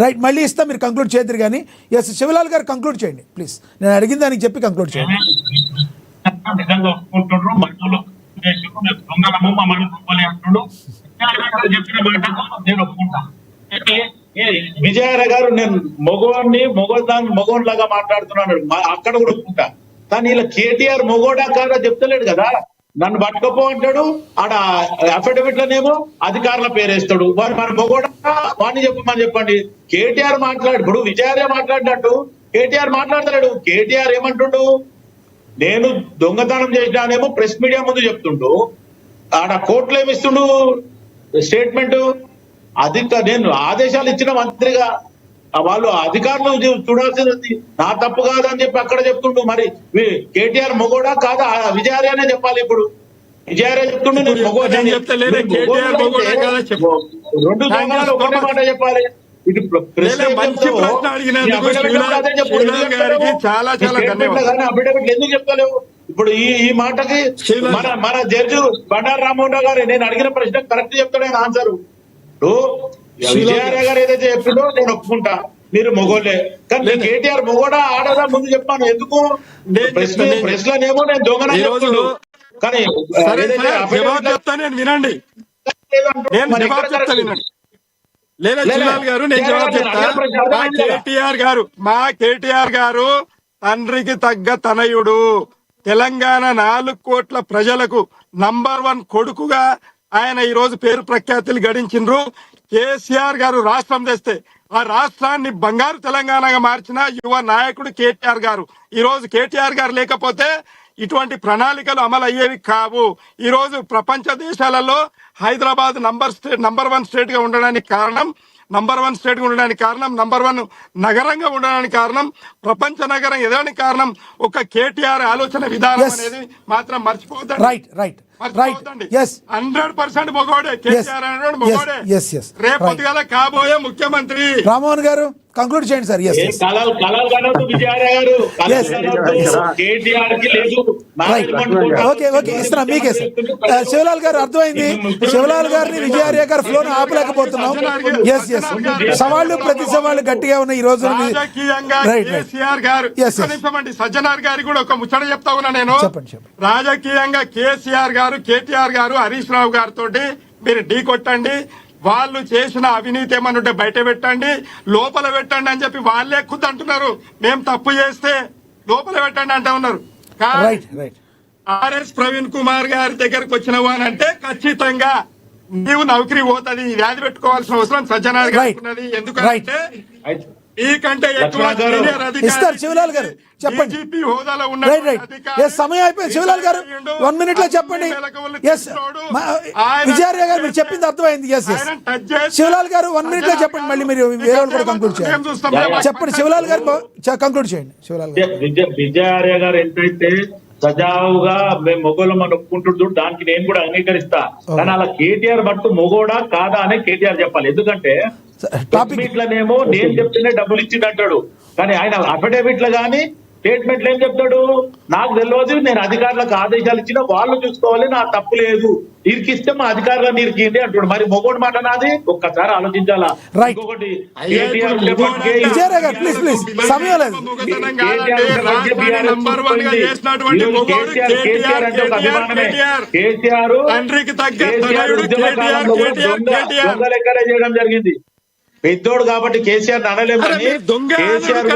రైట్, మళ్ళీ ఇస్తా, మీరు కంక్లూడ్ చేయద్దు కానీ. ఎస్ శివలాల్ గారు కంక్లూడ్ చేయండి ప్లీజ్. నేను అడిగిన దానికి చెప్పి కంక్లూడ్ చేయండి. విజయారాయ్ గారు నేను మొగోన్ లాగా మాట్లాడుతున్నాను, అక్కడ కూడా ఒప్పుకుంటా. కానీ ఇలా కేటీఆర్ మొగోడా కాదా చెప్తలేడు కదా. నన్ను పట్టుకపో అంటాడు, ఆడ అఫిడవిట్ లోనేమో అధికారుల పేరేస్తాడు. వారు మన మొగోడా వాడిని చెప్పండి. కేటీఆర్ ఇప్పుడు విజయారాయ్ మాట్లాడినట్టు కేటీఆర్ మాట్లాడతాడు. కేటీఆర్ ఏమంటుండు, నేను దొంగతనం చేసినానేమో ప్రెస్ మీడియా ముందు చెప్తుండు, ఆడ కోర్టులో ఏమిస్తుండు స్టేట్మెంట్. నేను ఆదేశాలు ఇచ్చిన మంత్రిగా వాళ్ళు అధికారులు చూడాల్సింది నా తప్పు కాదని చెప్పి అక్కడ చెప్తుండు. మరి కేటీఆర్ మొగోడా కాదా? విజయార్యనే చెప్పాలి. ఇప్పుడు విజయారాయ్ చెప్తుండే నేను ఇప్పుడు మొగోడు నేను అని. చెప్తే లేదే మీరు కేటీఆర్ మొగోడు మొగోడే అంటే కదా చెప్పు. రెండు దొంగలు ఒకటే మాట చెప్పాలి. ఇది ప్రశ్న లేలే, ఏం మంచి చెప్తావో, ప్రశ్న అడిగినందుకు నీ అఫిడవిట్ లో అదే చెప్పు. శివలాల్ ఎందుకు గారికి చెప్తలేవు? చాలా నీ చాలా స్టేట్మెంట్ లో ధన్యవాదాలు. కానీ అఫిడవిట్ ఎందుకు చెప్తలేవు? ఇప్పుడు ఈ మాటకి శివలాల్ మన జడ్జి బండారు రామోహన్ రావు గారు నేను అడిగిన ప్రశ్న కరెక్ట్ చెప్తాడు ఆయన ఆన్సర్. విజయారాయ్ గారు ఏదైతే చెప్పిందో నేను ఒప్పుకుంటా, మీరు మొగోళ్ళే. కానీ లేదు. కేటీఆర్ మొగోడా ఆడదా ముందు చెప్పాను. ఎందుకు ప్రశ్ననేమో నేను దొంగన ఈరోజు చెప్తుండు. కానీ సరే ఏదైతే సార్, జవాబు affidavit లో చెప్తా, నేను వినండి, లేదంటాడు, నేను మరి జవాబు ఎక్కడ చెప్తా correct? వినండి. లేదా లే, లే. శివలాల్ గారు, నేను కేటీఆర్ జవాబు గారు చెప్తా. అడిగిన ప్రశ్న మా అర్థమైంది కదా? కేటీఆర్ గారు తండ్రికి తగ్గ తనయుడు, తెలంగాణ 4 కోట్ల ప్రజలకు నంబర్ 1 కొడుకుగా ఆయన ఈ రోజు పేరు ప్రఖ్యాతులు గడించిండ్రు. కేసీఆర్ గారు రాష్ట్రం తెస్తే ఆ రాష్ట్రాన్ని బంగారు తెలంగాణగా మార్చిన యువ నాయకుడు కేటీఆర్ గారు. ఈ రోజు కేటీఆర్ గారు లేకపోతే ఇటువంటి ప్రణాళికలు అమలు అయ్యేవి కావు. ఈ రోజు ప్రపంచ దేశాలలో హైదరాబాద్ నంబర్ 1 స్టేట్ గా ఉండడానికి కారణం, నంబర్ 1 నగరంగా ఉండడానికి కారణం, ప్రపంచ నగరం ఎదడానికి కారణం ఒక కేటీఆర్ ఆలోచన విధానం Yes. అనేది మాత్రం మర్చిపోవద్దండి. రైట్ 100% మొగోడే కేసీఆర్ అనేవాడు మొగోడే. రేపొద్దుగాల కాబోయే ముఖ్యమంత్రి. రామ్మోహన్ గారు కంక్లూడ్ చేయండి సార్. ఏ కళలు కనొద్దు విజయారాయ్ గారు, Yes. కేటీఆర్ కి లేదు. ఓకే ఇస్తున్నా మీకే సార్. శివలాల్ గారు అర్థమైంది. శివలాల్ గారిని విజయార్య గారు ఫ్లోను ఆపలేకపోతున్నాం. ఎస్ సవాళ్ళు ప్రతి సవాళ్ళు గట్టిగా ఉన్నాయి ఈ రోజు. రాజకీయంగా కేసీఆర్ గారు సజ్జనార్ గారికి కూడా ఒక ముచ్చట చెప్తా ఉన్నా నేను. చెప్పండి. రాజకీయంగా కేసీఆర్ గారు, కేటీఆర్ గారు, హరీష్ రావు గారితో మీరు ఢీ కొట్టండి. వాళ్ళు చేసిన అవినీతి ఏమన్నా ఉంటే బయట పెట్టండి, లోపల పెట్టండి అని చెప్పి వాళ్ళే ఖుద్దు అంటున్నారు. మేము తప్పు చేస్తే లోపల పెట్టండి అంటా ఉన్నారు. రైట్ ఆర్ఎస్ ప్రవీణ్ కుమార్ గారి దగ్గరకు వచ్చినవు అని అంటే ఖచ్చితంగా నీవు నౌకరీ పోతుంది, వ్యాధి పెట్టుకోవాల్సిన అవసరం సజ్జనార్ గారికి ఉన్నది. ఎందుకంటే మీకంటే ఎక్కువ సీనియర్ ఇస్తారు శివలాల్ గారు. చెప్పండి. DGP హోదాలో ఉన్న సమయం అయిపోయింది. శివలాల్ గారు 1 minute లో చెప్పండి. విజయార్య గారు మీరు చెప్పింది అర్థమైంది. శివలాల్ గారు 1 minute లో చెప్పండి. మళ్ళీ మీరు వేరే వాళ్ళు కూడా కంక్లూడ్ చేయండి. చెప్పండి శివలాల్ గారు, కంక్లూడ్ చేయండి. శివలాల్ గారు. విజయార్య గారు ఎంతైతే సజావుగా మేము మొగోళ్ళం అని ఒప్పుకుంటుండ్రు, దానికి నేను కూడా అంగీకరిస్తా. కానీ అలా కేటీఆర్ మట్టు మొగోడా కాదా అని కేటీఆర్ చెప్పాలి. ఎందుకంటే మీట్లనేమో నేను చెప్తేనే డబ్బులు ఇచ్చిందంటాడు, కానీ ఆయన అఫిడవిట్ లో గానీ స్టేట్మెంట్ ఏం చెప్తాడు, నాకు తెలియదు, నేను అధికారులకు ఆదేశాలు ఇచ్చిన వాళ్ళు చూసుకోవాలి, నా తప్పు లేదు, ఇరికిస్తే మా అధికారులను ఇరికింది అంటాడు. మరి మొగోడు మాట నాది ఒక్కసారి ఆలోచించాలా. ఇంకొకటి విజయార్య గారు ప్లీజ్ సమయం లేదు. కేసీఆర్ చేయడం జరిగింది. పెద్దోడు కాబట్టి కేసీఆర్ అనలేము, కానీ కేసీఆర్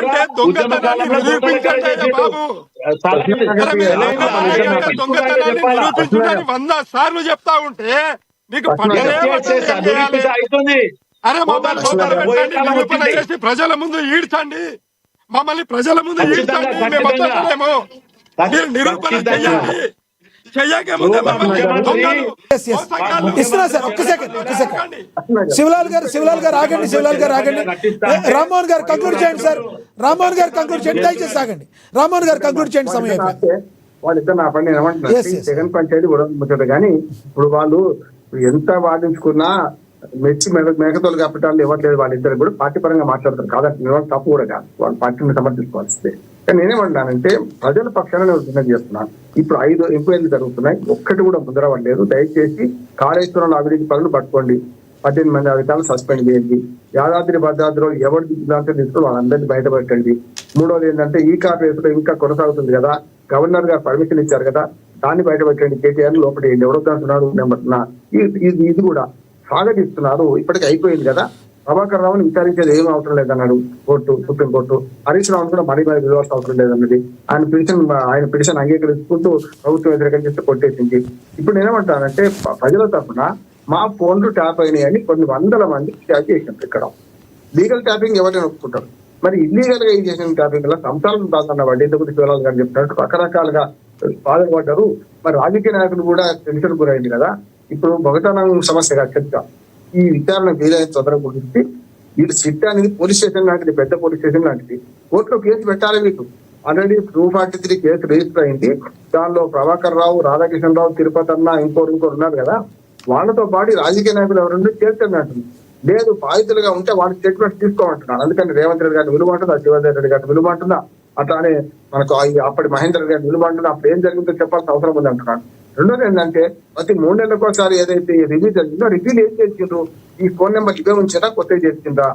వంద సార్లు చెప్తా ఉంటే మీకు అవుతుంది. అరే మమ్మల్ని నిరూపణ చేసి ప్రజల ముందు ఈడ్చండి, మమ్మల్ని ప్రజల ముందు ఈడ్చండి. మీరు నిరూపణ చేయండి. ఇస్తున్నా సార్. ఒక్క సెకండ్. శివలాల్ గారు ఆగండి. రామ్మోహన్ గారు కంక్లూడ్ చేయండి సార్. రామ్మోహన్ గారు కంక్లూడ్ చేయండి, దయచేసి ఆగండి. రామ్మోహన్ గారు కంక్లూడ్ చేయండి, సమయం అయిపోయింది. వాళ్ళిద్దరు నా పని ఏమంటున్నారు, జగన్ పంచాయతీ కూడా ముచ్చట. కానీ ఇప్పుడు వాళ్ళు ఎంత వాదించుకున్నా మెచ్చి మేకతోలు కప్పటాలు ఇవ్వట్లేదు. వాళ్ళిద్దరు కూడా పార్టీ పరంగా మాట్లాడతారు కాదంటే తప్పు కూడా కాదు, వాళ్ళు పార్టీని సమర్థించుకోవాల్సిందే. కానీ నేనేమంటానంటే ప్రజల పక్షాన నేను విజ్ఞప్తి చేస్తున్నాను. ఇప్పుడు 5 ఎంక్వైరీలు జరుగుతున్నాయి, ఒక్కటి కూడా ముద్రపడలేదు. దయచేసి కాళేశ్వరంలో అవినీతి పనులు పట్టుకోండి, 18 మంది అధికారులు సస్పెండ్ చేయండి. యాదాద్రి భద్రాద్రిలో ఎవరు దాంట్లో తీసుకుని వాళ్ళందరినీ బయటపెట్టండి. మూడోది ఏంటంటే ఈ కార్పొరేషన్ ఇంకా కొనసాగుతుంది కదా, గవర్నర్ గారు పర్మిషన్ ఇచ్చారు కదా, దాన్ని బయటపెట్టండి. కేటీఆర్ లోపల ఎవరో దాంటున్నారు, ఇది కూడా స్వాగతిస్తున్నారు. ఇప్పటికి అయిపోయింది కదా, ప్రభాకర్ రావుని విచారించేది ఏం అవసరం లేదన్నాడు సుప్రీంకోర్టు. హరీష్ రావును కూడా మనీ మీద విలువాల్సిన అవసరం లేదన్నది. ఆయన పిటిషన్ అంగీకరించుకుంటూ ప్రభుత్వం వ్యతిరేకం చేస్తే కొట్టేసింది. ఇప్పుడు నేనేమంటానంటే ప్రజల తరఫున మా ఫోన్లు ట్యాప్ అయినాయని కొన్ని వందల మంది ట్యాప్ చేసినట్టు. ఇక్కడ లీగల్ ట్యాపింగ్ ఎవరైనా ఒప్పుకుంటారు, మరి ఇల్లీగల్ గా ఏం చేసిన ట్యాపింగ్ వల్ల సంవత్సరాలు దాకా వాడి ఇంతకుముందు శివలాల్ గారు చెప్పినట్టు రకరకాలుగా బాధపడ్డారు. మరి రాజకీయ నాయకులు కూడా టెన్షన్ గురైంది కదా. ఇప్పుడు భగతనం సమస్యగా చర్చ, ఈ విచారణ వీలైన తొందరగా గురించి వీళ్ళు సిట్ అనేది పోలీస్ స్టేషన్ లాంటిది, పెద్ద పోలీస్ స్టేషన్ లాంటిది. కోర్టులో కేసు పెట్టాలి. వీళ్ళు ఆల్రెడీ 243 కేసు రిజిస్టర్ అయింది. దానిలో ప్రభాకర్ రావు, రాధాకిషన్ రావు, తిరుపతి అన్న ఇంకోరు ఉన్నారు కదా, వాళ్ళతో పాటు రాజకీయ నాయకులు ఎవరు చేర్చండి అంటుంది. లేదు బాధితులుగా ఉంటే వాళ్ళ స్టేట్మెంట్స్ తీసుకోమంటున్నాను. అందుకని రేవంత్ రెడ్డి గారిని విలువంటుందా, శివధర్ రెడ్డి గారిని విలువంటుందా, అట్లానే మనకు అప్పటి మహేందర్ రెడ్డి గారిని విలువంటుందా, అప్పుడు ఏం జరిగిందో చెప్పాల్సిన అవసరం ఉంది అంటున్నాను. రెండోది ఏంటంటే ప్రతి 3 నెలలకోసారి ఏదైతే రివ్యూ జరిగిందో రివ్యూలు ఏం చేసిండ్రు, ఈ ఫోన్ నెంబర్ ఇవే ఉంచేదా కొత్తగా చేసిందా,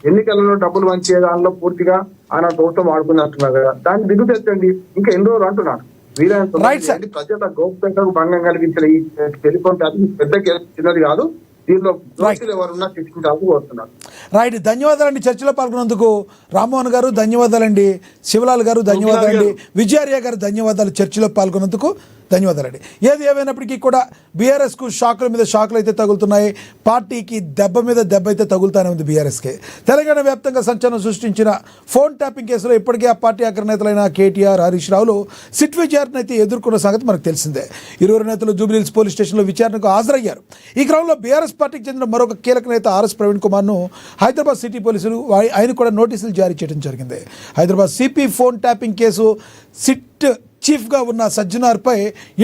ఎన్నికలలో డబ్బులు వంచే దానిలో పూర్తిగా ఆయన ప్రభుత్వం వాడుకుని అంటున్నారు కదా, దాన్ని దిగు తెచ్చండి. ఇంకా ఎన్ని రోజులు అంటున్నాను వీలైనంత ప్రజల గోప్యతకు భంగం కలిగించిన ఈ టెలిఫోన్ ట్యాపింగ్ పెద్ద కేసు చిన్నది కాదు. దీనిలో దోషులు ఎవరున్నా శిక్షించాలని కోరుతున్నారు. రైట్, ధన్యవాదాలండి చర్చలో పాల్గొన్నందుకు. రామ్మోహన్ గారు ధన్యవాదాలండి, శివలాల్ గారు ధన్యవాదాలండి, విజయార్య గారు ధన్యవాదాలు చర్చలో పాల్గొన్నందుకు ధన్యవాదాలండి. ఏది ఏమైనప్పటికీ కూడా బీఆర్ఎస్కు షాకుల మీద షాకులు అయితే తగులుతున్నాయి, పార్టీకి దెబ్బ మీద దెబ్బ అయితే తగులుతానే ఉంది బీఆర్ఎస్కి. తెలంగాణ వ్యాప్తంగా సంచలనం సృష్టించిన ఫోన్ ట్యాపింగ్ కేసులో ఇప్పటికే ఆ పార్టీ అగ్రనేతలైన కేటీఆర్, హరీష్ రావులు సిట్ విచారణ అయితే ఎదుర్కొన్న సంగతి మనకు తెలిసిందే. ఇరువురు నేతలు జూబ్లీహిల్స్ పోలీస్ స్టేషన్లో విచారణకు హాజరయ్యారు. ఈ క్రమంలో బీఆర్ఎస్ పార్టీకి చెందిన మరొక కీలక నేత ఆర్ఎస్ ప్రవీణ్ కుమార్ను హైదరాబాద్ సిటీ పోలీసులు ఆయన కూడా నోటీసులు జారీ చేయడం జరిగింది. Hyderabad CP phone tapping case SIT చీఫ్గా ఉన్న సజ్జనార్పై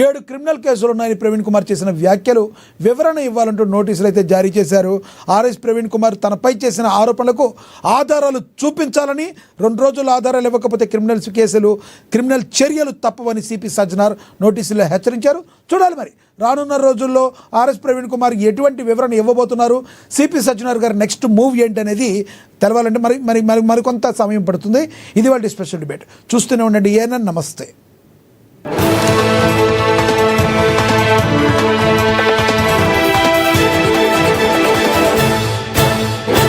7 క్రిమినల్ కేసులు ఉన్నాయని ప్రవీణ్ కుమార్ చేసిన వ్యాఖ్యలు వివరణ ఇవ్వాలంటూ నోటీసులు అయితే జారీ చేశారు. ఆర్ఎస్ ప్రవీణ్ కుమార్ తనపై చేసిన ఆరోపణలకు ఆధారాలు చూపించాలని, 2 రోజులు ఆధారాలు ఇవ్వకపోతే క్రిమినల్ చర్యలు తప్పవని సిపి సజ్జనార్ నోటీసుల్లో హెచ్చరించారు. చూడాలి మరి రానున్న రోజుల్లో ఆర్ఎస్ ప్రవీణ్ కుమార్ ఎటువంటి వివరణ ఇవ్వబోతున్నారు, సిపి సజ్జనార్ గారి నెక్స్ట్ మూవ్ ఏంటి అనేది తెలవాలంటే మరికొంత సమయం పడుతుంది. ఇది వాళ్ళ స్పెషల్ డిబేట్. చూస్తూనే ఉండండి. ఏఎన్ఎన్. నమస్తే.